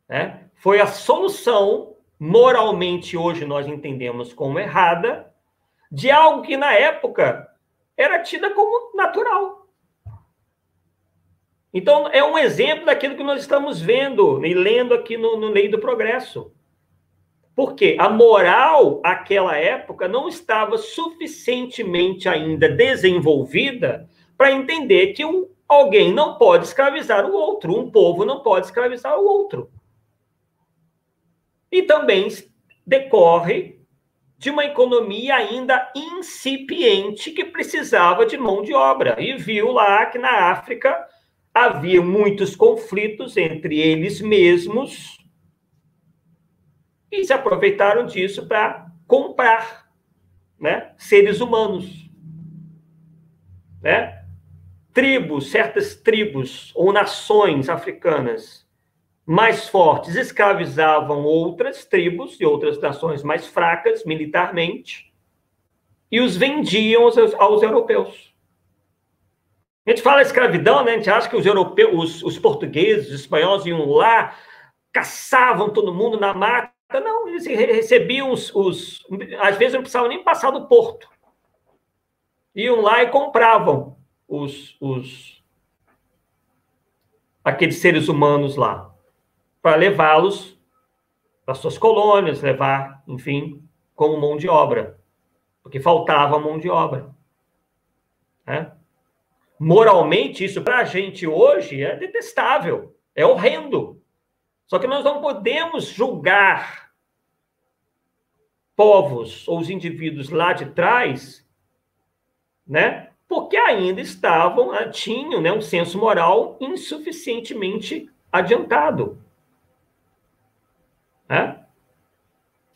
Né? Foi a solução, moralmente hoje nós entendemos como errada, de algo que na época era tida como natural. Então, é um exemplo daquilo que nós estamos vendo e lendo aqui no Lei do Progresso. Porque a moral, naquela época, não estava suficientemente ainda desenvolvida para entender que alguém não pode escravizar o outro, um povo não pode escravizar o outro. E também decorre de uma economia ainda incipiente que precisava de mão de obra. E viu lá que na África havia muitos conflitos entre eles mesmos e se aproveitaram disso para comprar, né, seres humanos. né? Tribos, certas tribos ou nações africanas mais fortes escravizavam outras tribos e outras nações mais fracas militarmente e os vendiam aos europeus. A gente fala escravidão, né? A gente acha que os europeus, os portugueses, os espanhóis iam lá, caçavam todo mundo na mata. Não, eles recebiam às vezes não precisavam nem passar do porto. Iam lá e compravam aqueles seres humanos lá, para levá-los para suas colônias, levar, enfim, como mão de obra, porque faltava mão de obra. Né? Moralmente, isso para a gente hoje é detestável, é horrendo. Só que nós não podemos julgar povos ou os indivíduos lá de trás, né? Porque ainda tinham, né, um senso moral insuficientemente adiantado. Né?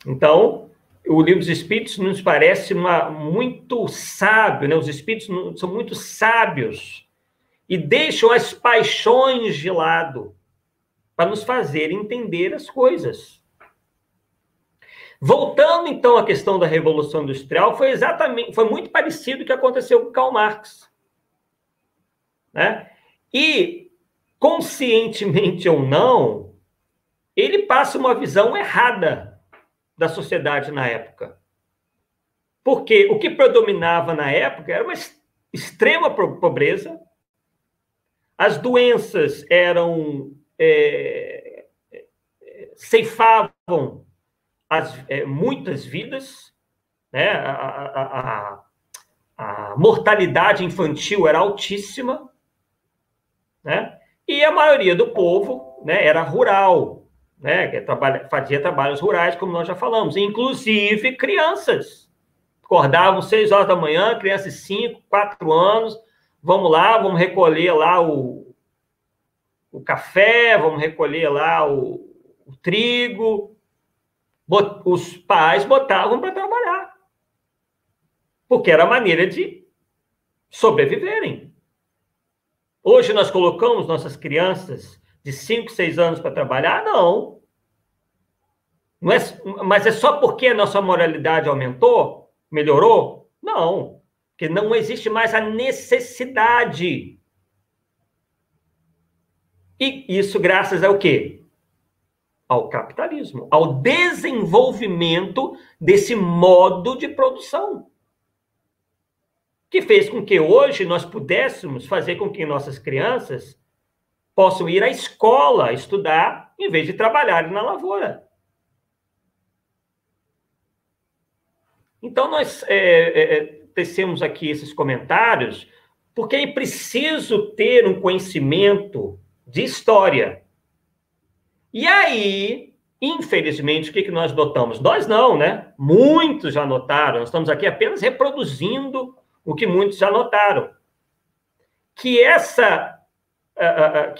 Então, o Livro dos Espíritos nos parece muito sábio, né? Os Espíritos são muito sábios e deixam as paixões de lado para nos fazer entender as coisas. Voltando, então, à questão da Revolução Industrial, foi muito parecido com o que aconteceu com Karl Marx. Né? E, conscientemente ou não, ele passa uma visão errada da sociedade na época. Porque o que predominava na época era uma extrema pobreza, as doenças ceifavam muitas vidas, né? A mortalidade infantil era altíssima, né? E a maioria do povo, né, era rural, né? Fazia trabalhos rurais, como nós já falamos, inclusive crianças. Acordavam 6 horas da manhã, crianças de 5, 4 anos, vamos lá, vamos recolher lá o café, vamos recolher lá o trigo. Os pais botavam para trabalhar, porque era a maneira de sobreviverem. Hoje nós colocamos nossas crianças de 5, 6 anos para trabalhar? Não. Mas é só porque a nossa moralidade aumentou? Melhorou? Não. Porque não existe mais a necessidade. E isso graças ao quê? Ao capitalismo, ao desenvolvimento desse modo de produção, que fez com que hoje nós pudéssemos fazer com que nossas crianças possam ir à escola estudar, em vez de trabalharem na lavoura. Então, nós tecemos aqui esses comentários, porque é preciso ter um conhecimento de história. E aí, infelizmente, o que nós notamos? Nós não, né? Muitos já notaram, nós estamos aqui apenas reproduzindo o que muitos já notaram. Que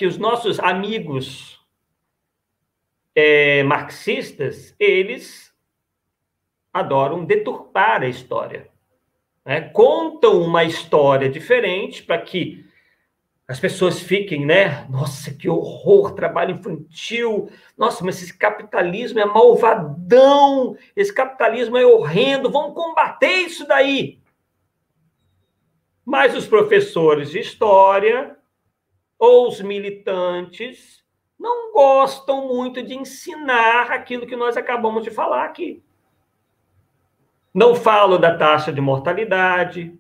os nossos amigos marxistas, eles adoram deturpar a história. Né? Contam uma história diferente para que as pessoas fiquem, né? Nossa, que horror, trabalho infantil. Nossa, mas esse capitalismo é malvadão. Esse capitalismo é horrendo. Vamos combater isso daí. Mas os professores de história ou os militantes não gostam muito de ensinar aquilo que nós acabamos de falar aqui. Não falo da taxa de mortalidade,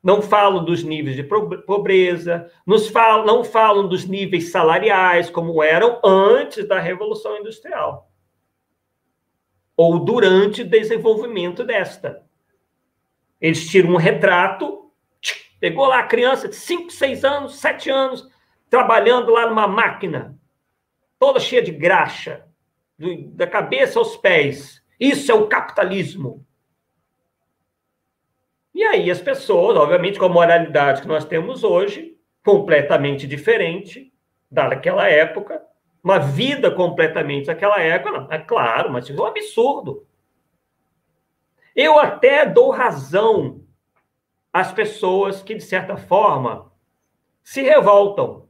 não falam dos níveis de pobreza, não falam dos níveis salariais, como eram antes da Revolução Industrial, ou durante o desenvolvimento desta. Eles tiram um retrato, pegou lá a criança de 5, 6 anos, 7 anos, trabalhando lá numa máquina, toda cheia de graxa, da cabeça aos pés. Isso é o capitalismo. E aí as pessoas, obviamente, com a moralidade que nós temos hoje, completamente diferente daquela época, uma vida completamente daquela época, não, é claro, mas isso é um absurdo. Eu até dou razão as pessoas que, de certa forma, se revoltam.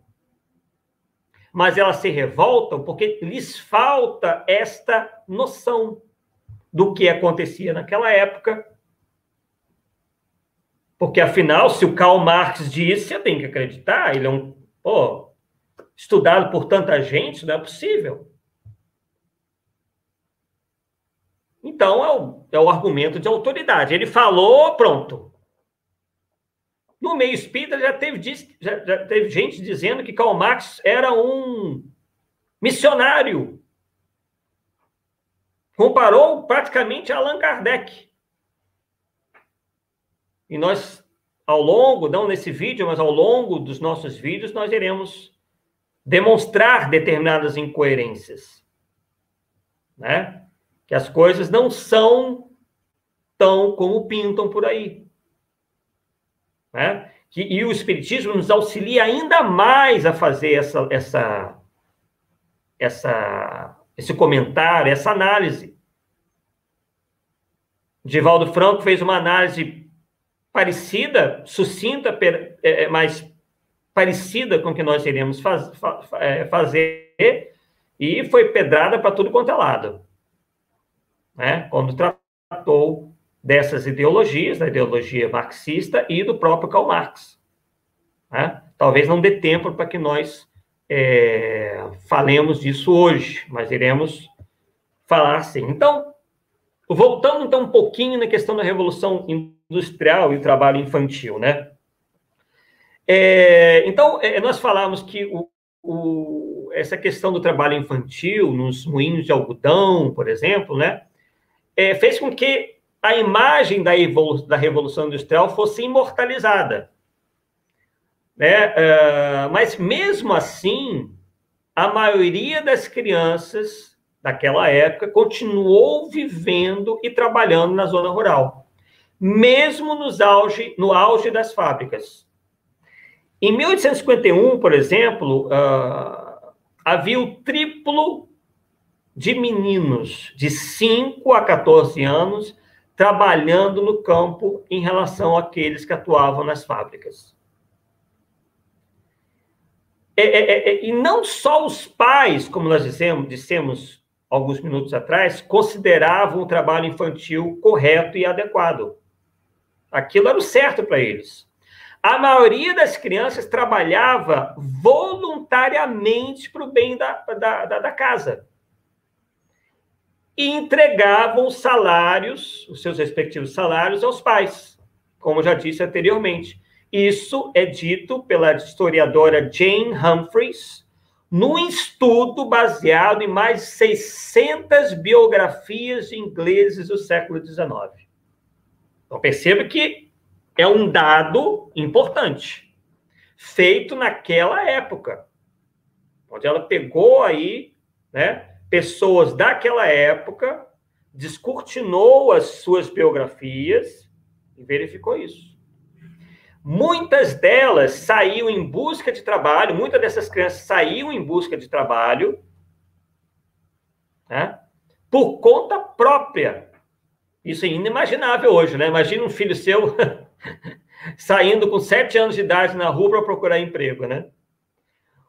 Mas elas se revoltam porque lhes falta esta noção do que acontecia naquela época. Porque, afinal, se o Karl Marx disse, você tem que acreditar, ele é estudado por tanta gente, não é possível. Então, é o argumento de autoridade. Ele falou, pronto. No meio espírita já teve gente dizendo que Karl Marx era um missionário. Comparou praticamente a Allan Kardec. E nós, ao longo, não nesse vídeo, mas ao longo dos nossos vídeos, nós iremos demonstrar determinadas incoerências. Né? Que as coisas não são tão como pintam por aí. Né? E o Espiritismo nos auxilia ainda mais a fazer esse comentário, essa análise. Divaldo Franco fez uma análise parecida, sucinta, mas parecida com o que nós iremos fazer, e foi pedrada para tudo quanto é lado. Né? Quando tratou dessas ideologias, da ideologia marxista e do próprio Karl Marx. Né? Talvez não dê tempo para que nós falemos disso hoje, mas iremos falar sim. Então, voltando então um pouquinho na questão da Revolução Industrial e o trabalho infantil, né? Então, nós falamos que essa questão do trabalho infantil nos moinhos de algodão, por exemplo, né? Fez com que a imagem da Revolução Industrial fosse imortalizada. Né? Mas, mesmo assim, a maioria das crianças daquela época continuou vivendo e trabalhando na zona rural, mesmo no auge das fábricas. Em 1851, por exemplo, havia o triplo de meninos de 5 a 14 anos trabalhando no campo em relação àqueles que atuavam nas fábricas. E não só os pais, como nós dissemos alguns minutos atrás, consideravam o trabalho infantil correto e adequado. Aquilo era o certo para eles. A maioria das crianças trabalhava voluntariamente para o bem da casa. E entregavam os salários, os seus respectivos salários, aos pais, como já disse anteriormente. Isso é dito pela historiadora Jane Humphreys, num estudo baseado em mais de 600 biografias de ingleses do século XIX. Então, perceba que é um dado importante, feito naquela época, onde ela pegou aí, né, pessoas daquela época, descortinou as suas biografias e verificou isso. Muitas delas saíam em busca de trabalho, muitas dessas crianças saíam em busca de trabalho, né, por conta própria. Isso é inimaginável hoje, né? Imagina um filho seu saindo com 7 anos de idade na rua para procurar emprego, né?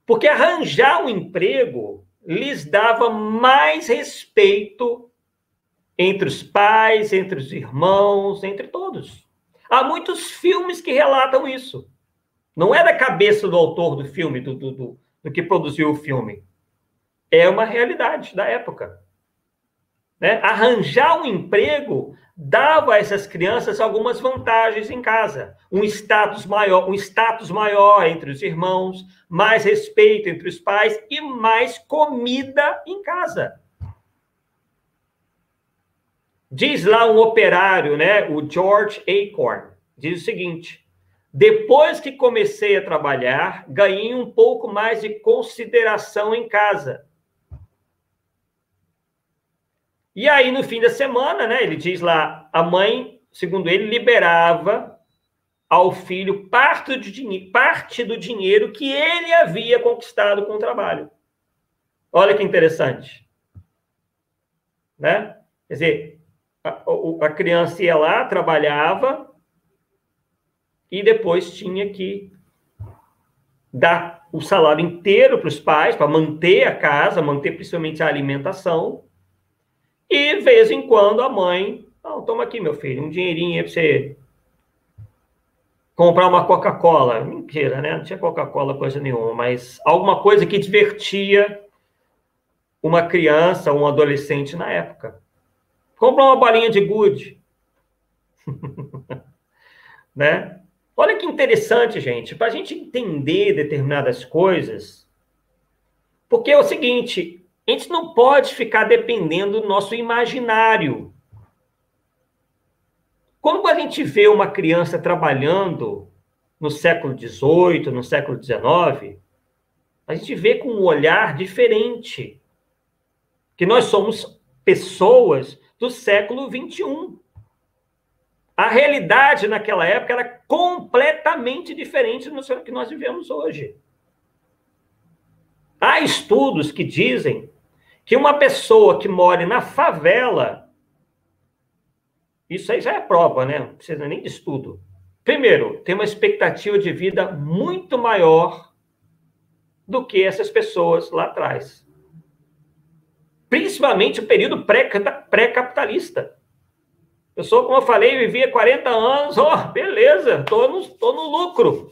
Porque arranjar um emprego lhes dava mais respeito entre os pais, entre os irmãos, entre todos. Há muitos filmes que relatam isso. Não é da cabeça do autor do filme, do que produziu o filme. É uma realidade da época. Né? Arranjar um emprego dava a essas crianças algumas vantagens em casa. Um status maior entre os irmãos, mais respeito entre os pais e mais comida em casa. Diz lá um operário, né, o George Acorn, diz o seguinte: depois que comecei a trabalhar, ganhei um pouco mais de consideração em casa. E aí, no fim da semana, né, ele diz lá, a mãe, segundo ele, liberava ao filho parte do dinheiro que ele havia conquistado com o trabalho. Olha que interessante. Né? Quer dizer, a criança ia lá, trabalhava, e depois tinha que dar o salário inteiro para os pais, para manter a casa, manter principalmente a alimentação, e, de vez em quando, a mãe, não, toma aqui, meu filho, um dinheirinho aí para você comprar uma Coca-Cola. Mentira, né? Não tinha Coca-Cola, coisa nenhuma, mas alguma coisa que divertia uma criança, um adolescente na época. Comprar uma bolinha de gude, né? Olha que interessante, gente, para a gente entender determinadas coisas, porque é o seguinte, a gente não pode ficar dependendo do nosso imaginário. Quando a gente vê uma criança trabalhando no século XVIII, no século XIX, a gente vê com um olhar diferente, que nós somos pessoas do século XXI. A realidade naquela época era completamente diferente do que nós vivemos hoje. Há estudos que dizem que uma pessoa que mora na favela, isso aí já é prova, né? Não precisa nem de estudo. Primeiro, tem uma expectativa de vida muito maior do que essas pessoas lá atrás. Principalmente o período pré-capitalista. Pessoa, como eu falei, vivia 40 anos, beleza, tô no lucro.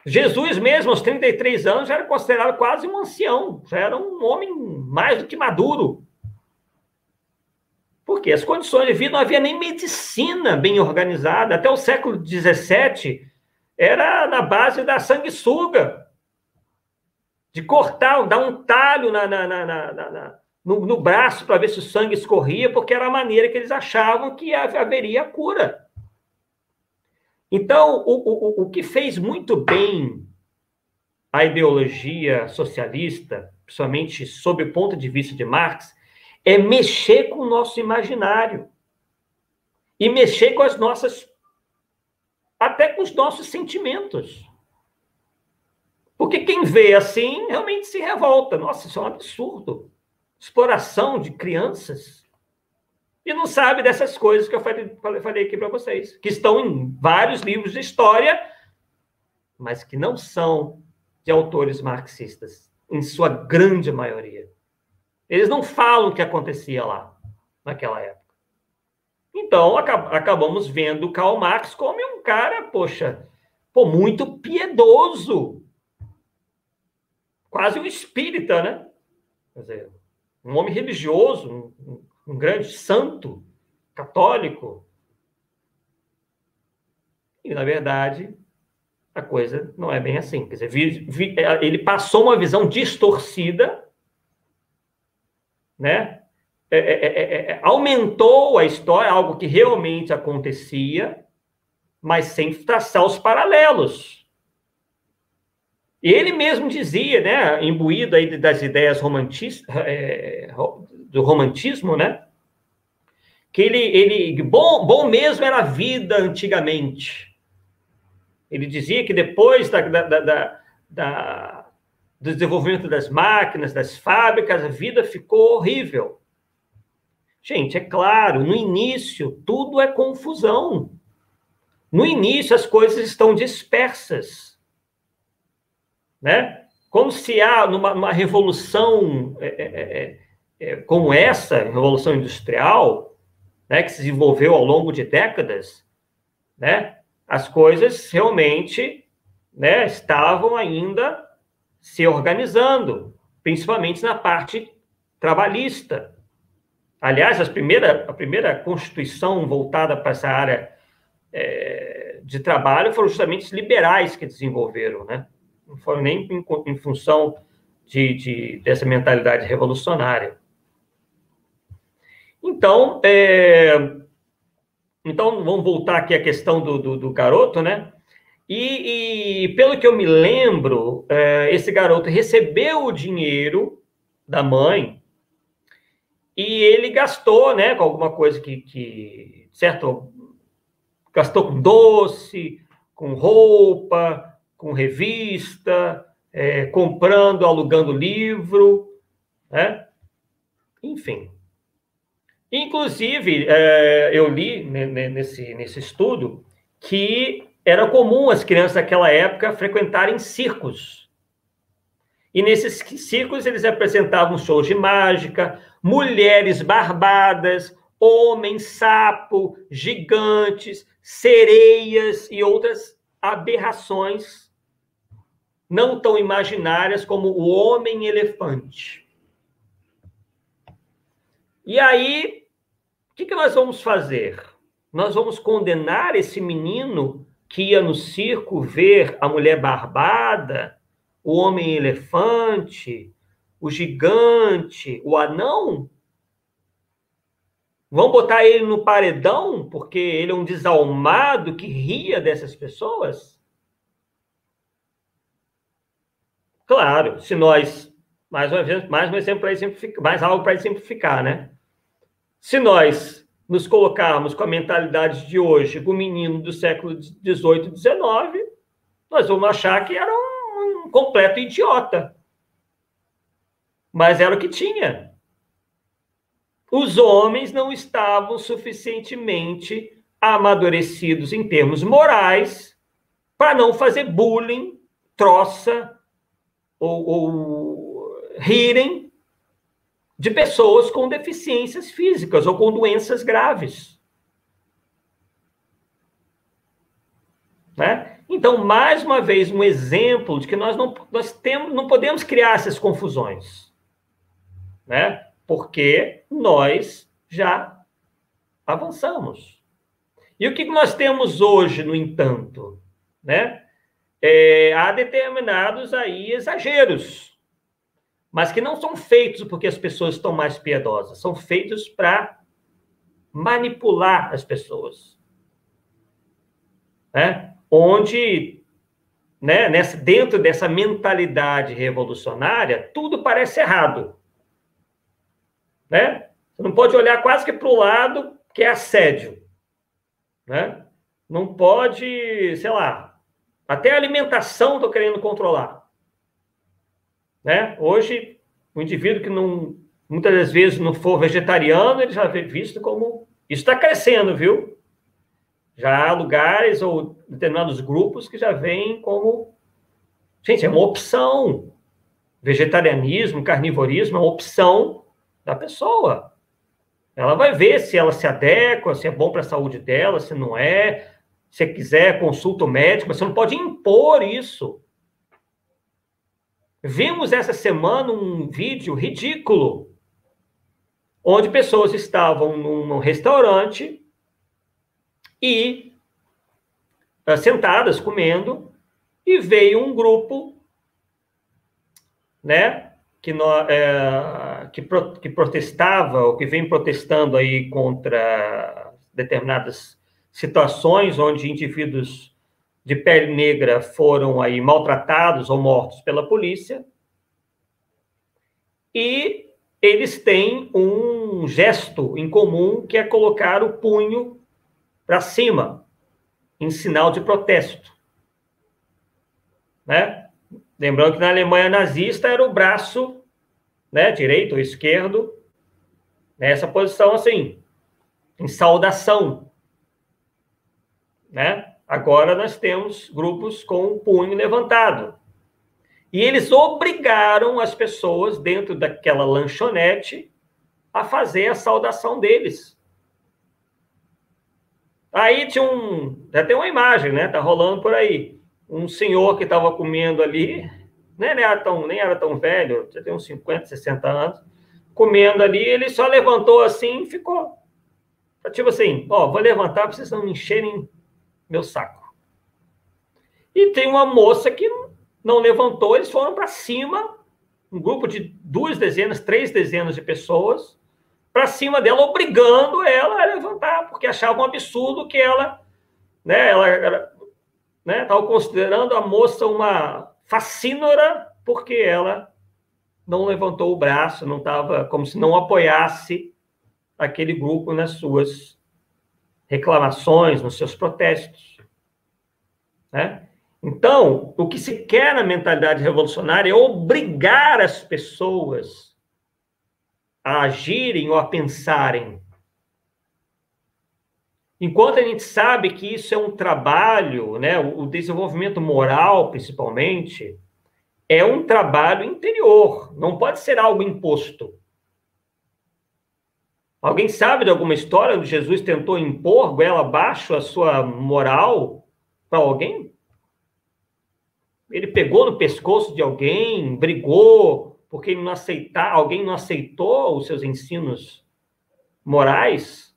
Jesus mesmo, aos 33 anos, já era considerado quase um ancião, já era um homem mais do que maduro. Porque as condições de vida, não havia nem medicina bem organizada. Até o século XVII, era na base da sanguessuga, de cortar, dar um talho no braço para ver se o sangue escorria, porque era a maneira que eles achavam que haveria a cura. Então, o que fez muito bem a ideologia socialista, principalmente sob o ponto de vista de Marx, é mexer com o nosso imaginário e mexer com as nossas, até com os nossos sentimentos. Porque quem vê assim realmente se revolta. Nossa, isso é um absurdo. Exploração de crianças. E não sabe dessas coisas que eu falei aqui para vocês, que estão em vários livros de história, mas que não são de autores marxistas, em sua grande maioria. Eles não falam o que acontecia lá, naquela época. Então, acabamos vendo Karl Marx como um cara, muito piedoso. Quase um espírita, né? Quer dizer, um homem religioso, um grande santo, católico. E, na verdade, a coisa não é bem assim. Quer dizer, ele passou uma visão distorcida, né? Aumentou a história, algo que realmente acontecia, mas sem traçar os paralelos. E ele mesmo dizia, né, imbuído aí das ideias do romantismo, né, que bom mesmo era a vida antigamente. Ele dizia que depois do desenvolvimento das máquinas, das fábricas, a vida ficou horrível. Gente, é claro, no início tudo é confusão. No início as coisas estão dispersas, né? Como se há numa revolução como essa, revolução industrial, né, que se desenvolveu ao longo de décadas, né, as coisas realmente, né, estavam ainda se organizando, principalmente na parte trabalhista. Aliás, a primeira Constituição voltada para essa área de trabalho foram justamente os liberais que desenvolveram, né? Não foram nem em função dessa mentalidade revolucionária. Então, vamos voltar aqui à questão do garoto, né? E pelo que eu me lembro, esse garoto recebeu o dinheiro da mãe e ele gastou, né, com alguma coisa certo, gastou com doce, com roupa, com revista, comprando, alugando livro, né? Enfim. Inclusive, eu li nesse estudo que era comum as crianças daquela época frequentarem circos. E nesses circos eles apresentavam shows de mágica, mulheres barbadas, homens sapo, gigantes, sereias e outras aberrações não tão imaginárias como o homem-elefante. E aí, o que nós vamos fazer? Nós vamos condenar esse menino que ia no circo ver a mulher barbada, o homem-elefante, o gigante, o anão? Vão botar ele no paredão porque ele é um desalmado que ria dessas pessoas? Claro, se nós, mais uma vez, mais um exemplo para exemplificar, mais algo para exemplificar, né? Se nós nos colocarmos com a mentalidade de hoje, com o menino do século XVIII, XIX, nós vamos achar que era um completo idiota. Mas era o que tinha. Os homens não estavam suficientemente amadurecidos em termos morais para não fazer bullying, troça ou rirem de pessoas com deficiências físicas ou com doenças graves. Né? Então, mais uma vez, um exemplo de que nós não podemos criar essas confusões. Né? Porque nós já avançamos. E o que nós temos hoje, no entanto? Né? Há determinados aí exageros, mas que não são feitos porque as pessoas estão mais piedosas, são feitos para manipular as pessoas. Né? Onde, né, dentro dessa mentalidade revolucionária, tudo parece errado. Né? Você não pode olhar quase que para o lado que é assédio. Né? Não pode, sei lá, até a alimentação estou querendo controlar. Né? Hoje, o indivíduo que não, muitas das vezes não for vegetariano, ele já é visto como... Isso está crescendo, viu? Já há lugares ou determinados grupos que já veem como... Gente, é uma opção. Vegetarianismo, carnivorismo é uma opção da pessoa. Ela vai ver se ela se adequa, se é bom para a saúde dela, se não é. Se quiser, consulta o médico, mas você não pode impor isso. Vimos essa semana um vídeo ridículo, onde pessoas estavam num restaurante e sentadas comendo, e veio um grupo, né, que protestava, ou que vem protestando aí contra determinadas situações onde indivíduos de pele negra foram aí maltratados ou mortos pela polícia, e eles têm um gesto em comum, que é colocar o punho para cima, em sinal de protesto. Né? Lembrando que na Alemanha nazista era o braço, né, direito ou esquerdo, nessa posição assim, em saudação. Né? Agora nós temos grupos com o punho levantado. E eles obrigaram as pessoas dentro daquela lanchonete a fazer a saudação deles. Aí tinha já tem uma imagem, né? Tá rolando por aí. Um senhor que estava comendo ali, nem era tão velho, já tem uns 50, 60 anos, comendo ali, ele só levantou assim e ficou. Tipo assim, vou levantar para vocês não me encherem meu saco. E tem uma moça que não levantou, eles foram para cima, um grupo de 2 dezenas, 3 dezenas de pessoas, para cima dela, obrigando ela a levantar, porque achavam um absurdo que ela, né, estava considerando a moça uma facínora, porque ela não levantou o braço, não estava, como se não apoiasse aquele grupo nas suas reclamações, nos seus protestos. Né? Então, o que se quer na mentalidade revolucionária é obrigar as pessoas a agirem ou a pensarem Enquanto a gente sabe que isso é um trabalho, né, o desenvolvimento moral, principalmente, é um trabalho interior, não pode ser algo imposto. Alguém sabe de alguma história onde Jesus tentou impor goela abaixo a sua moral para alguém? Ele pegou no pescoço de alguém, brigou, porque ele não alguém não aceitou os seus ensinos morais?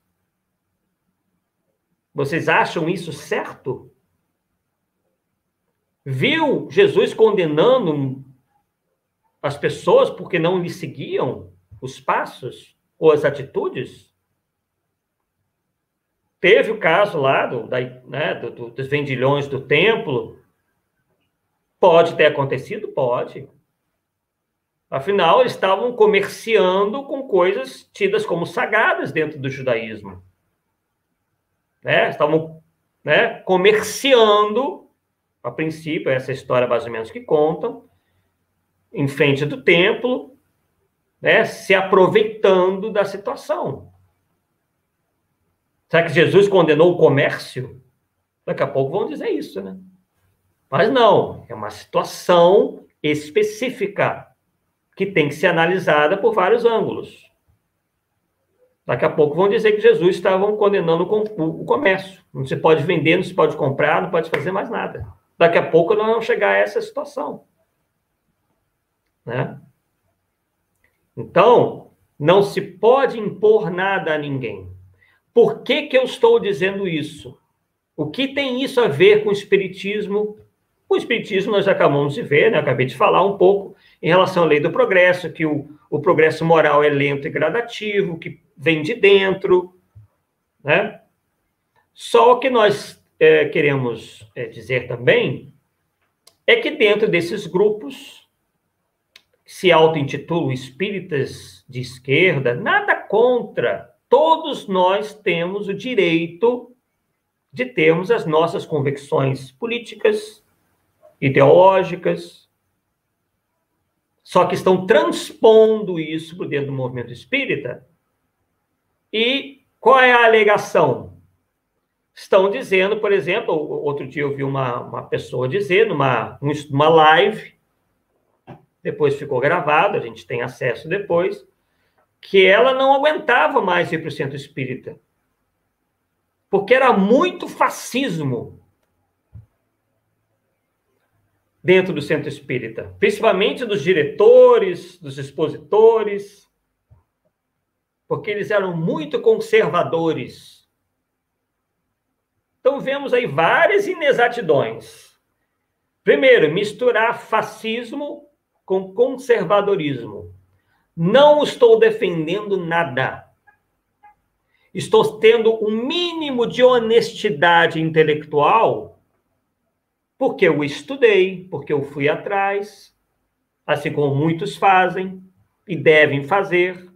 Vocês acham isso certo? Viu Jesus condenando as pessoas porque não lhe seguiam os passos ou as atitudes? Teve o caso lá dos vendilhões do templo. Pode ter acontecido? Pode. Afinal, eles estavam comerciando com coisas tidas como sagradas dentro do judaísmo. Né? Estavam, né, comerciando, a princípio, essa história mais ou menos que contam, em frente do templo, né, se aproveitando da situação. Será que Jesus condenou o comércio? Daqui a pouco vão dizer isso, né? Mas não, é uma situação específica que tem que ser analisada por vários ângulos. Daqui a pouco vão dizer que Jesus estava condenando o comércio. Não se pode vender, não se pode comprar, não pode fazer mais nada. Daqui a pouco nós vamos chegar a essa situação. Né? Então, não se pode impor nada a ninguém. Por que que eu estou dizendo isso? O que tem isso a ver com o Espiritismo? O Espiritismo nós acabamos de ver, né? Eu acabei de falar um pouco em relação à lei do progresso, que o progresso moral é lento e gradativo, que vem de dentro, né? Só o que nós queremos dizer também é que dentro desses grupos, que se auto-intitulam espíritas de esquerda, nada contra, todos nós temos o direito de termos as nossas convicções políticas, ideológicas, só que estão transpondo isso para dentro do movimento espírita. E qual é a alegação? Estão dizendo, por exemplo, outro dia eu vi uma pessoa dizer, numa live, depois ficou gravado, a gente tem acesso depois, que ela não aguentava mais ir para o centro espírita, porque era muito fascismo dentro do centro espírita, principalmente dos diretores, dos expositores, porque eles eram muito conservadores. Então, vemos aí várias inexatidões. Primeiro, misturar fascismo com conservadorismo. Não estou defendendo nada. Estou tendo um mínimo de honestidade intelectual, porque eu estudei, porque eu fui atrás, assim como muitos fazem e devem fazer,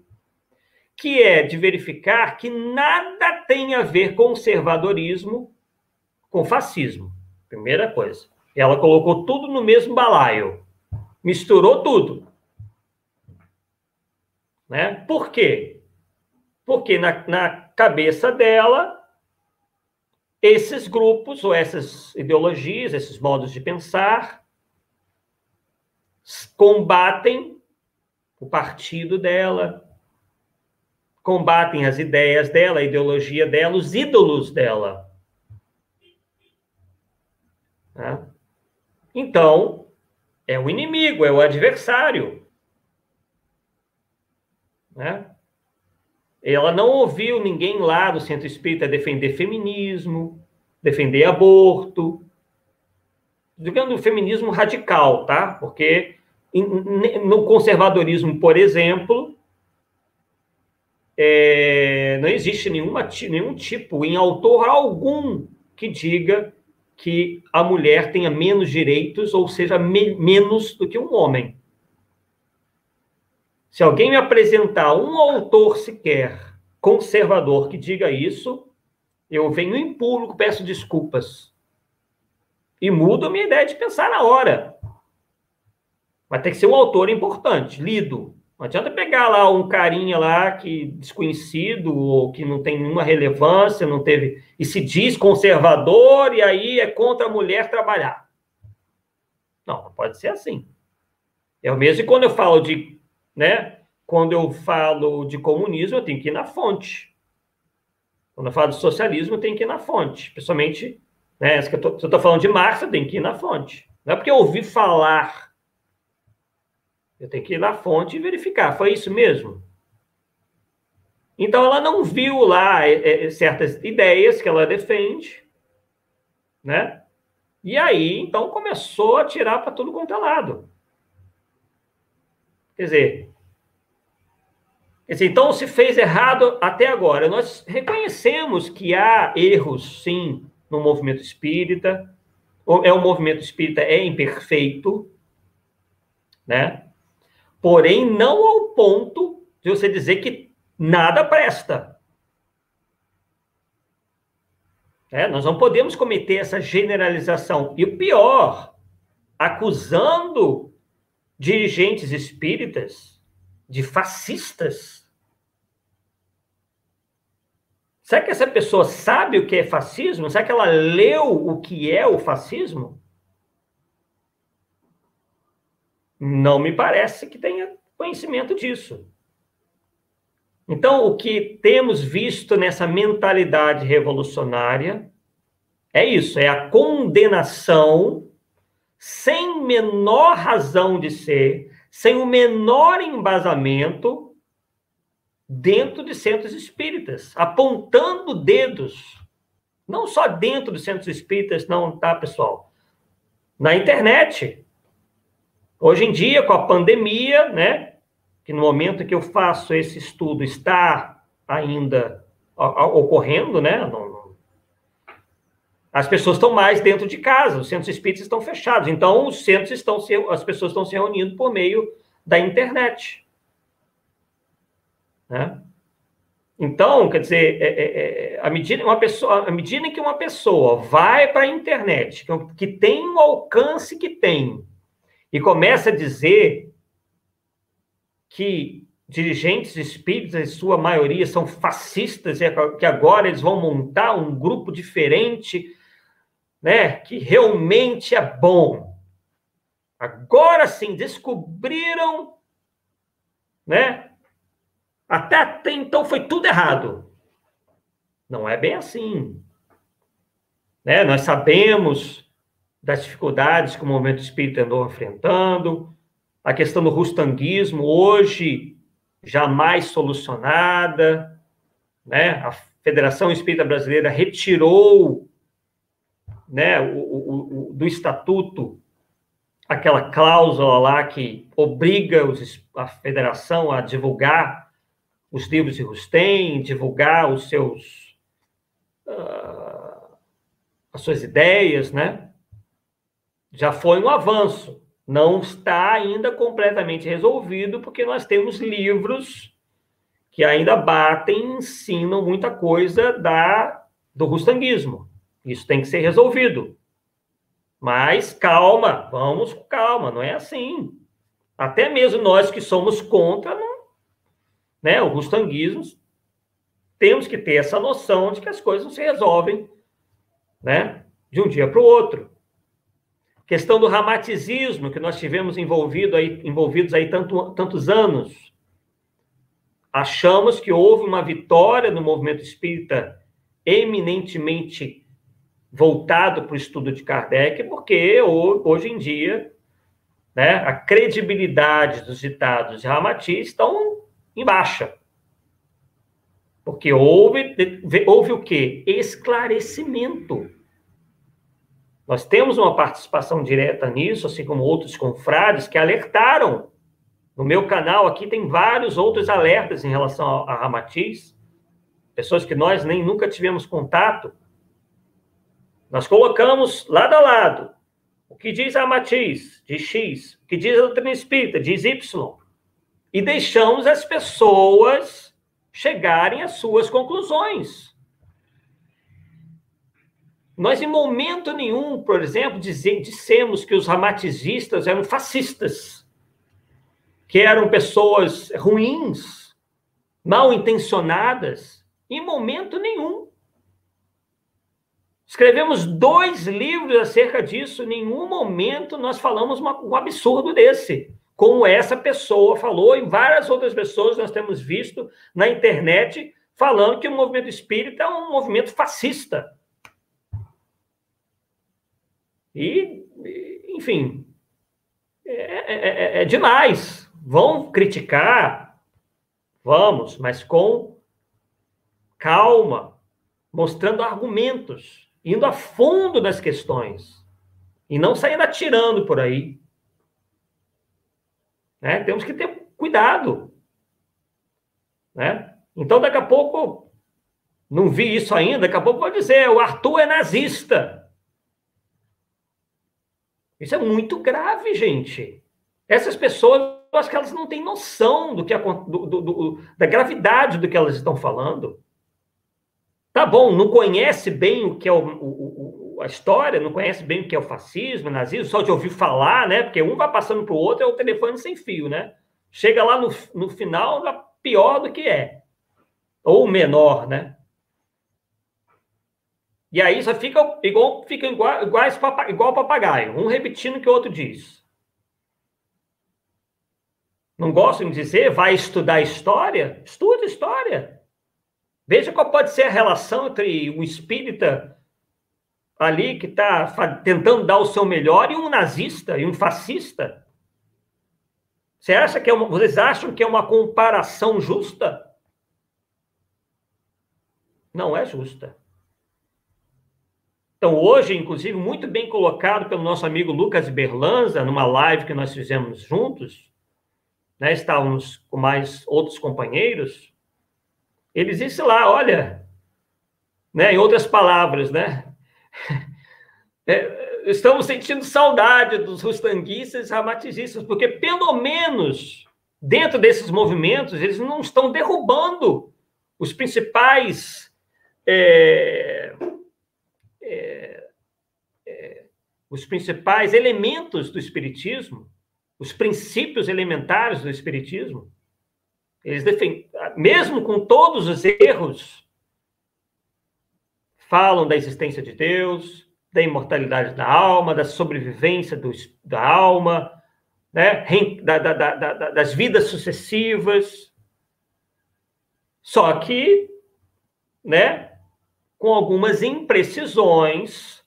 que é de verificar que nada tem a ver conservadorismo com fascismo. Primeira coisa. Ela colocou tudo no mesmo balaio. Misturou tudo. Né? Por quê? Porque na cabeça dela, esses grupos, ou essas ideologias, esses modos de pensar, combatem o partido dela, combatem as ideias dela, a ideologia dela, os ídolos dela. Né? Então, é o inimigo, é o adversário. Né? Ela não ouviu ninguém lá do centro espírita defender feminismo, defender aborto, digamos, o feminismo radical, tá? Porque no conservadorismo, por exemplo, não existe nenhum tipo, em autor algum, que diga que a mulher tenha menos direitos ou seja menos do que um homem. Se alguém me apresentar um autor sequer conservador que diga isso, eu venho em público, peço desculpas. E mudo a minha ideia de pensar na hora. Vai ter que ser um autor importante, lido. Não adianta pegar lá um carinha lá que desconhecido ou que não tem nenhuma relevância, não teve e se diz conservador e aí é contra a mulher trabalhar. Não, não pode ser assim. É o mesmo quando eu falo de, né? Quando eu falo de comunismo, eu tenho que ir na fonte. Quando eu falo de socialismo, eu tenho que ir na fonte. Principalmente, né? Se eu estou falando de Marx, eu tenho que ir na fonte. Não é porque eu ouvi falar. Eu tenho que ir na fonte e verificar. Foi isso mesmo? Então, ela não viu lá certas ideias que ela defende, né? E aí, então, começou a tirar para tudo quanto é lado. Quer dizer, então se fez errado até agora. Nós reconhecemos que há erros, sim, no movimento espírita. O movimento espírita é imperfeito, né? Porém, não ao ponto de você dizer que nada presta. Nós não podemos cometer essa generalização. E o pior, acusando dirigentes espíritas de fascistas. Será que essa pessoa sabe o que é fascismo? Será que ela leu o que é o fascismo? Não me parece que tenha conhecimento disso. Então, o que temos visto nessa mentalidade revolucionária é isso, é a condenação sem menor razão de ser, sem o menor embasamento dentro de centros espíritas, apontando dedos. Não só dentro dos centros espíritas, não, tá, pessoal? Na internet. Hoje em dia, com a pandemia, né, que no momento que eu faço esse estudo está ainda ocorrendo, né, as pessoas estão mais dentro de casa, os centros espíritas estão fechados, então os centros as pessoas estão se reunindo por meio da internet, né? Então, quer dizer, à medida que uma pessoa vai para a internet, que tem o alcance que tem, e começa a dizer que dirigentes espíritas, em sua maioria, são fascistas, e que agora eles vão montar um grupo diferente, né, que realmente é bom. Agora sim, descobriram, né? Até então foi tudo errado. Não é bem assim. Né? Nós sabemos das dificuldades que o movimento espírita andou enfrentando, a questão do rustanguismo, hoje, jamais solucionada, né? A Federação Espírita Brasileira retirou, né, do estatuto aquela cláusula lá que obriga a federação a divulgar os livros de Rustem, divulgar as suas ideias, né? Já foi um avanço. Não está ainda completamente resolvido, porque nós temos livros que ainda batem e ensinam muita coisa do rustanguismo. Isso tem que ser resolvido. Mas calma, vamos com calma, não é assim. Até mesmo nós que somos contra, né, o rustanguismo, temos que ter essa noção de que as coisas não se resolvem, né, de um dia para o outro. Questão do ramaticismo, que nós tivemos envolvidos aí tantos anos. Achamos que houve uma vitória no movimento espírita eminentemente voltado para o estudo de Kardec, porque hoje em dia, né, a credibilidade dos ditados de Ramatiz estão em baixa. Porque houve o quê? Esclarecimento. Nós temos uma participação direta nisso, assim como outros confrades que alertaram. No meu canal aqui tem vários outros alertas em relação a Ramatiz, pessoas que nós nem nunca tivemos contato. Nós colocamos lado a lado o que diz Ramatiz, diz X, o que diz a doutrina espírita, diz Y, e deixamos as pessoas chegarem às suas conclusões. Nós, em momento nenhum, por exemplo, dissemos que os ramatizistas eram fascistas. que eram pessoas ruins, mal intencionadas, em momento nenhum. Escrevemos 2 livros acerca disso, em nenhum momento nós falamos um absurdo desse, como essa pessoa falou, e várias outras pessoas nós temos visto na internet falando que o movimento espírita é um movimento fascista. E, enfim, é demais. Vão criticar, vamos, mas com calma, mostrando argumentos, indo a fundo das questões, e não saindo atirando por aí. Né? Temos que ter cuidado. Né? Então, daqui a pouco, não vi isso ainda, daqui a pouco vou dizer, o Arthur é nazista. Isso é muito grave, gente. Essas pessoas, eu acho que elas não têm noção da gravidade do que elas estão falando. Tá bom, não conhece bem o que é a história, não conhece bem o que é o fascismo, o nazismo, só de ouvir falar, né? Porque um vai passando para o outro, é o telefone sem fio, né? Chega lá no final, já pior do que é. Ou menor, né? E aí só fica igual papagaio, um repetindo o que o outro diz. Não gostam de dizer, vai estudar história? Estuda história. Veja qual pode ser a relação entre um espírita ali que está tentando dar o seu melhor e um nazista e um fascista. Vocês acham que é uma comparação justa? Não é justa. Então, hoje, inclusive, muito bem colocado pelo nosso amigo Lucas Berlanza, numa live que nós fizemos juntos, né, estávamos com mais outros companheiros, ele disse lá, olha, né, em outras palavras, né, estamos sentindo saudade dos rustanguistas e ramatigistas, porque pelo menos dentro desses movimentos eles não estão derrubando os principais elementos do espiritismo, os princípios elementares do espiritismo. Eles defendem, mesmo com todos os erros, falam da existência de Deus, da imortalidade da alma, da sobrevivência da alma, né? Das vidas sucessivas. Só que, né, com algumas imprecisões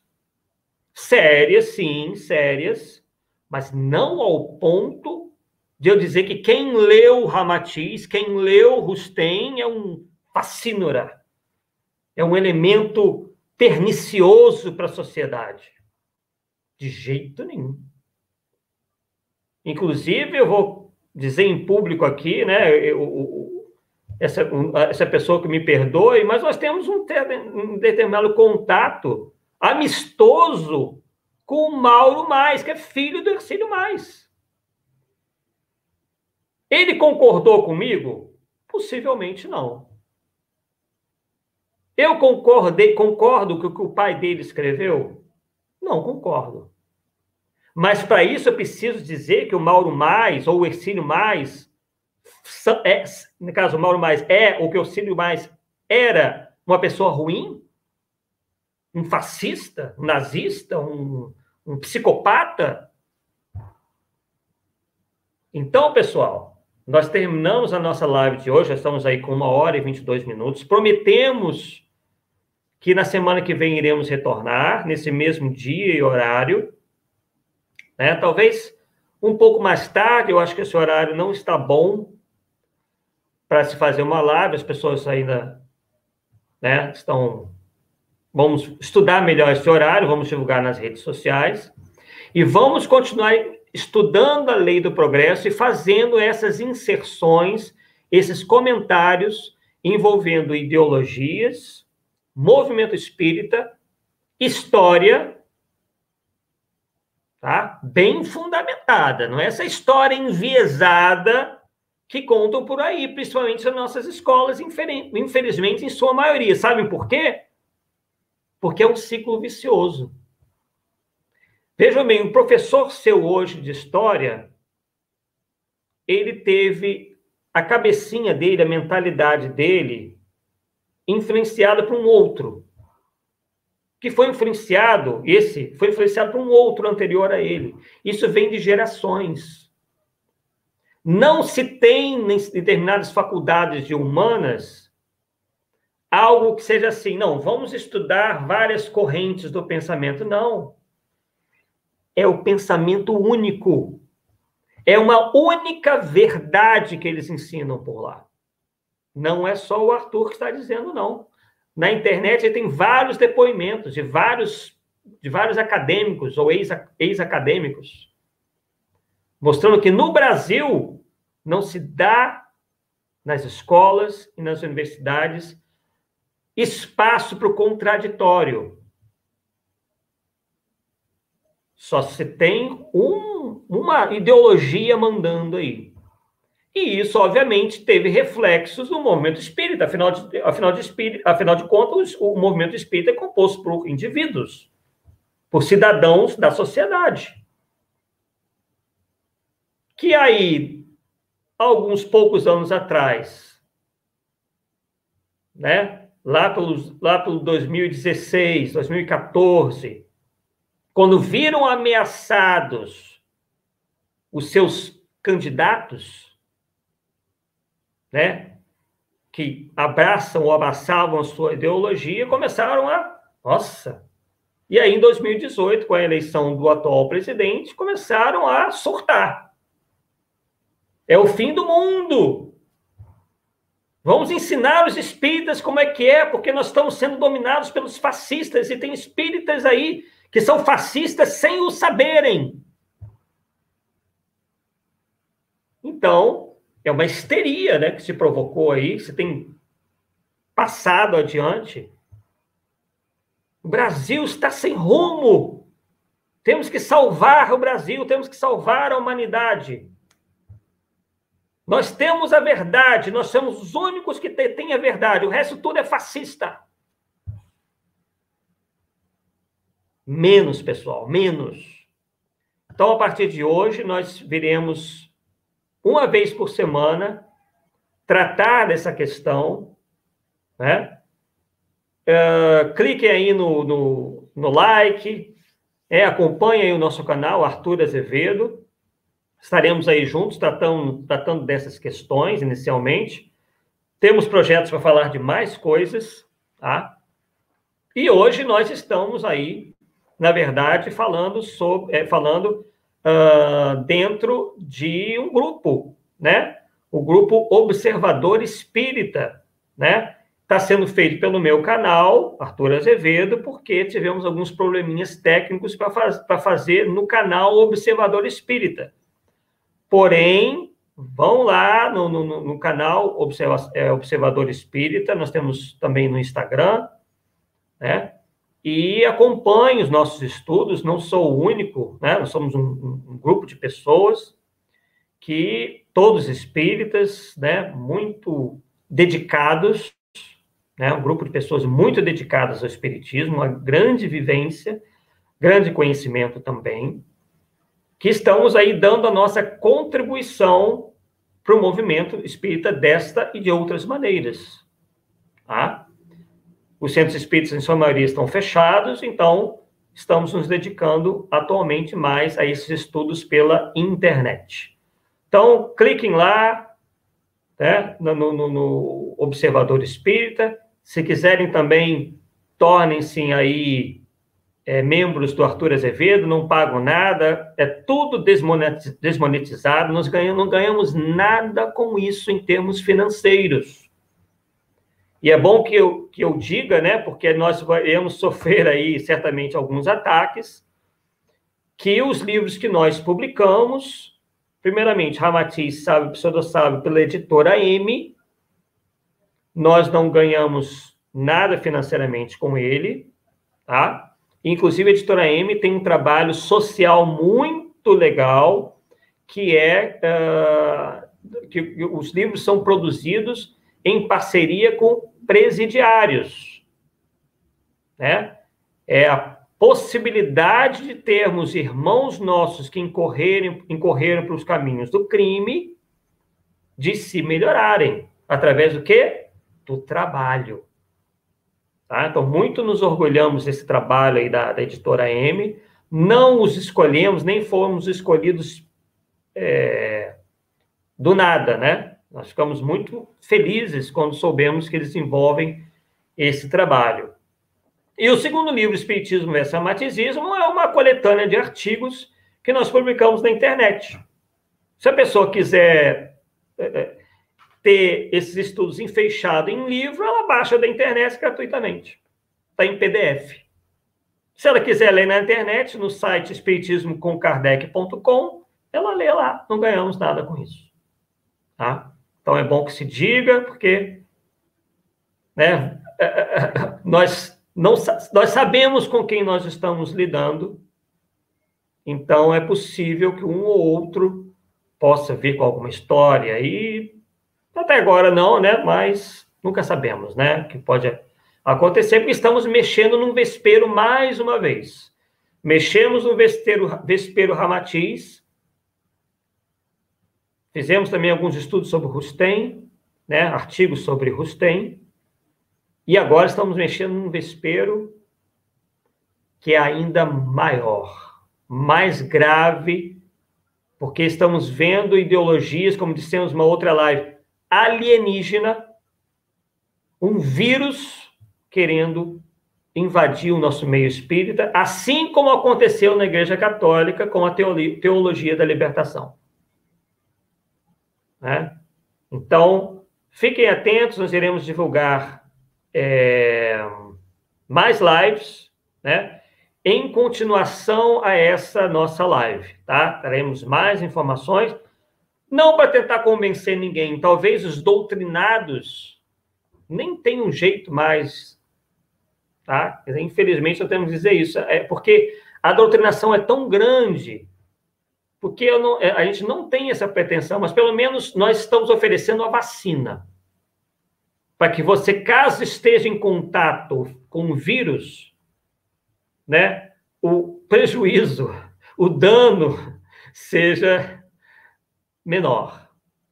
sérias, sim, sérias, mas não ao ponto de eu dizer que quem leu Ramatiz, quem leu Rustem é um fascínora, é um elemento pernicioso para a sociedade. De jeito nenhum. Inclusive, eu vou dizer em público aqui, né, essa pessoa que me perdoe, mas nós temos um determinado contato amistoso com o Mauro Mais, que é filho do Hercílio Mais. Ele concordou comigo? Possivelmente não. Eu concordo com o que o pai dele escreveu? Não concordo. Mas para isso eu preciso dizer que o Mauro Mais, ou o Hercílio Mais, no caso o Mauro Mais ou que o Hercílio Mais era uma pessoa ruim? Um fascista? Um nazista? Um psicopata? Então, pessoal, nós terminamos a nossa live de hoje, já estamos aí com 1h e 22 minutos. Prometemos que na semana que vem iremos retornar, nesse mesmo dia e horário. Né? Talvez um pouco mais tarde, eu acho que esse horário não está bom para se fazer uma live, as pessoas ainda, né, estão... Vamos estudar melhor esse horário, vamos divulgar nas redes sociais, e vamos continuar estudando a lei do progresso e fazendo essas inserções, esses comentários envolvendo ideologias, movimento espírita, história, tá? Bem fundamentada, não é essa história enviesada que contam por aí, principalmente nas nossas escolas, infelizmente, em sua maioria. Sabem por quê? Porque é um ciclo vicioso. Vejam bem, um professor seu hoje de história, ele teve a cabecinha dele, a mentalidade dele, influenciada por um outro, que foi influenciado, esse foi influenciado por um outro anterior a ele. Isso vem de gerações. Não se tem em determinadas faculdades de humanas algo que seja assim, não, vamos estudar várias correntes do pensamento. Não. É o pensamento único. É uma única verdade que eles ensinam por lá. Não é só o Arthur que está dizendo, não. Na internet tem vários depoimentos de vários acadêmicos ou ex-acadêmicos, mostrando que no Brasil não se dá, nas escolas e nas universidades, espaço para o contraditório. Só se tem uma ideologia mandando aí. E isso, obviamente, teve reflexos no movimento espírita. Afinal de contas, o movimento espírita é composto por indivíduos, por cidadãos da sociedade. Que aí, alguns poucos anos atrás, né, lá pelo 2016, 2014, quando viram ameaçados os seus candidatos, né, que abraçam ou abraçavam a sua ideologia, começaram a... Nossa! E aí, em 2018, com a eleição do atual presidente, começaram a surtar. É o fim do mundo! Vamos ensinar os espíritas como é que é, porque nós estamos sendo dominados pelos fascistas, e tem espíritas aí que são fascistas sem o saberem. Então, é uma histeria, né, que se provocou aí, se tem passado adiante. O Brasil está sem rumo. Temos que salvar o Brasil, temos que salvar a humanidade. Nós temos a verdade, nós somos os únicos que têm a verdade, o resto tudo é fascista. Menos, pessoal, menos. Então, a partir de hoje, nós viremos, uma vez por semana, tratar dessa questão, né? Cliquem aí no like, acompanhem aí o nosso canal, Arthur Azevedo. Estaremos aí juntos tratando dessas questões inicialmente. Temos projetos para falar de mais coisas, tá? E hoje nós estamos aí, na verdade, falando dentro de um grupo, né? O grupo Observador Espírita, né? Está sendo feito pelo meu canal, Arthur Azevedo, porque tivemos alguns probleminhas técnicos para fazer no canal Observador Espírita. Porém, vão lá no canal Observador Espírita, nós temos também no Instagram, né? E acompanhe os nossos estudos, não sou o único, né? Nós somos um grupo de pessoas que, todos espíritas, né? Muito dedicados, né? Um grupo de pessoas muito dedicadas ao espiritismo, uma grande vivência, grande conhecimento também, que estamos aí dando a nossa contribuição para o movimento espírita desta e de outras maneiras, tá? Os centros espíritas, em sua maioria, estão fechados, então estamos nos dedicando atualmente mais a esses estudos pela internet. Então, cliquem lá, né, no Observador Espírita. Se quiserem também, tornem-se aí membros do Arthur Azevedo, não pagam nada, é tudo desmonetizado, nós não ganhamos nada com isso em termos financeiros. E é bom que eu diga, né, porque nós iremos sofrer aí, certamente, alguns ataques, que os livros que nós publicamos, primeiramente, Ramatiz Sábio, Pseudo-Sábio, pela editora M, nós não ganhamos nada financeiramente com ele, tá? Inclusive, a editora M tem um trabalho social muito legal, que que os livros são produzidos em parceria com presidiários, né? É a possibilidade de termos irmãos nossos que incorreram para os caminhos do crime, de se melhorarem. Através do quê? Do trabalho. Tá? Então, muito nos orgulhamos desse trabalho aí da Editora M. Não os escolhemos, nem fomos escolhidos do nada, né? Nós ficamos muito felizes quando soubemos que eles desenvolvem esse trabalho. E o segundo livro, Espiritismo versus Ramaticismo, é uma coletânea de artigos que nós publicamos na internet. Se a pessoa quiser ter esses estudos enfeixados em livro, ela baixa da internet gratuitamente. Está em PDF. Se ela quiser ler na internet, no site espiritismocomkardec.com, ela lê lá. Não ganhamos nada com isso. Tá? Então, é bom que se diga, porque né, nós sabemos com quem nós estamos lidando, então é possível que um ou outro possa vir com alguma história, e até agora não, né? Mas nunca sabemos, né? Que pode acontecer, porque estamos mexendo num vespeiro mais uma vez. Mexemos no vespeiro Ramatiz, fizemos também alguns estudos sobre Rustem, né? Artigos sobre Rustem, e agora estamos mexendo num vespeiro que é ainda maior, mais grave, porque estamos vendo ideologias, como dissemos numa outra live, alienígena, um vírus querendo invadir o nosso meio espírita, assim como aconteceu na Igreja Católica com a teologia da libertação. Né? Então, fiquem atentos, nós iremos divulgar mais lives, né? Em continuação a essa nossa live, tá? Teremos mais informações, não para tentar convencer ninguém, talvez os doutrinados nem tenham um jeito mais, tá? Infelizmente, nós temos que dizer isso, porque a doutrinação é tão grande, porque a gente não tem essa pretensão, mas pelo menos nós estamos oferecendo a vacina, para que você, caso esteja em contato com o vírus, né, o prejuízo, o dano seja menor.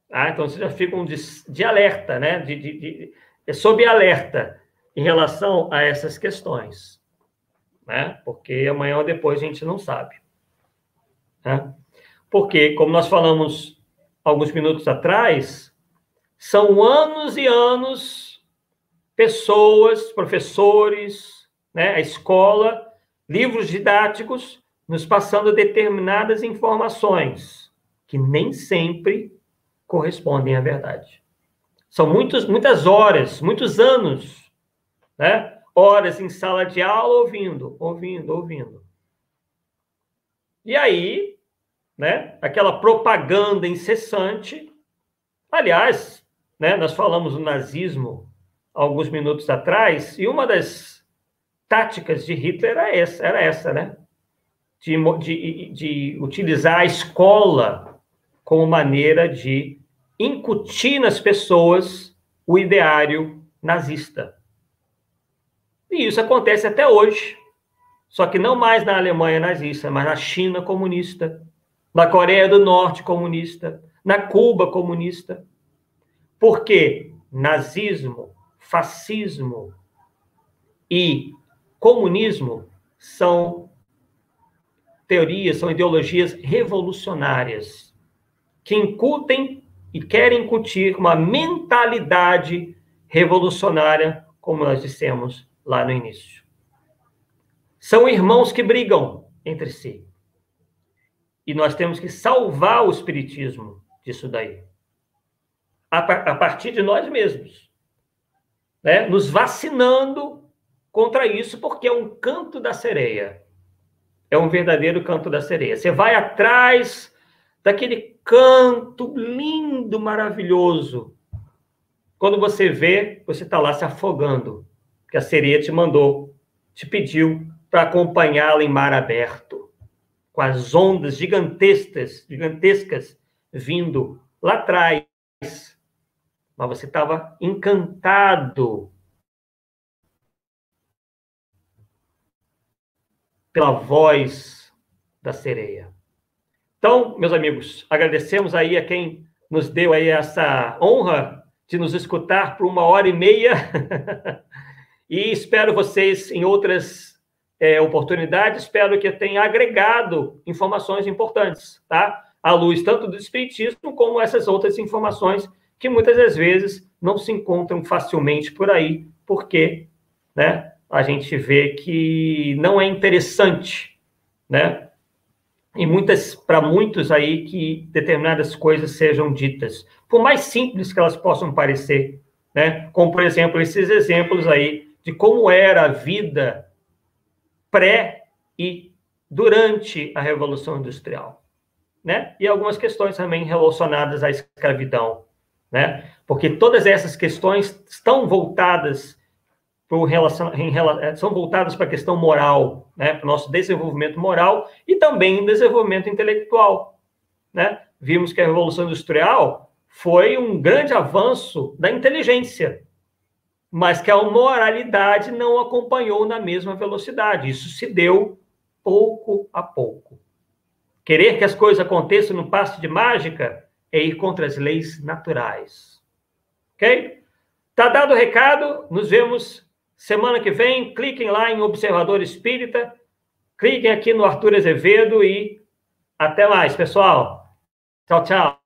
Tá? Então, vocês já ficam de alerta, né? Sob alerta em relação a essas questões. Né? Porque amanhã ou depois a gente não sabe. Né? Porque, como nós falamos alguns minutos atrás, são anos e anos, pessoas, professores, né, a escola, livros didáticos, nos passando determinadas informações que nem sempre correspondem à verdade. São muitas horas, muitos anos, né? Horas em sala de aula ouvindo. E aí, né, aquela propaganda incessante. Aliás, né, nós falamos do nazismo alguns minutos atrás, e uma das táticas de Hitler era essa, né? De utilizar a escola como maneira de incutir nas pessoas o ideário nazista. E isso acontece até hoje, só que não mais na Alemanha nazista, mas na China comunista, na Coreia do Norte comunista, na Cuba comunista. Porque nazismo, fascismo e comunismo são teorias, são ideologias revolucionárias que incutem e querem incutir uma mentalidade revolucionária, como nós dissemos lá no início. São irmãos que brigam entre si. E nós temos que salvar o espiritismo disso daí. A partir de nós mesmos. Né? Nos vacinando contra isso, porque é um canto da sereia. É um verdadeiro canto da sereia. Você vai atrás daquele canto lindo, maravilhoso. Quando você vê, você está lá se afogando, porque a sereia te mandou, te pediu para acompanhá-la em mar aberto, com as ondas gigantescas vindo lá atrás. Mas você estava encantado pela voz da sereia. Então, meus amigos, agradecemos aí a quem nos deu aí essa honra de nos escutar por 1h30. E espero vocês em outras oportunidades, espero que tenha agregado informações importantes, tá? À luz tanto do Espiritismo como essas outras informações que muitas das vezes não se encontram facilmente por aí, porque, né, a gente vê que não é interessante, né? E para muitos aí que determinadas coisas sejam ditas, por mais simples que elas possam parecer, né? Como, por exemplo, esses exemplos aí de como era a vida pré e durante a Revolução Industrial, né? E algumas questões também relacionadas à escravidão, né? Porque todas essas questões estão voltadas são voltadas para a questão moral, né? Para o nosso desenvolvimento moral e também desenvolvimento intelectual, né? Vimos que a Revolução Industrial foi um grande avanço da inteligência, mas que a moralidade não acompanhou na mesma velocidade. Isso se deu pouco a pouco. Querer que as coisas aconteçam no passe de mágica é ir contra as leis naturais. Ok? Tá dado o recado, nos vemos semana que vem. Cliquem lá em Observador Espírita, cliquem aqui no Arthur Azevedo e até mais, pessoal. Tchau, tchau.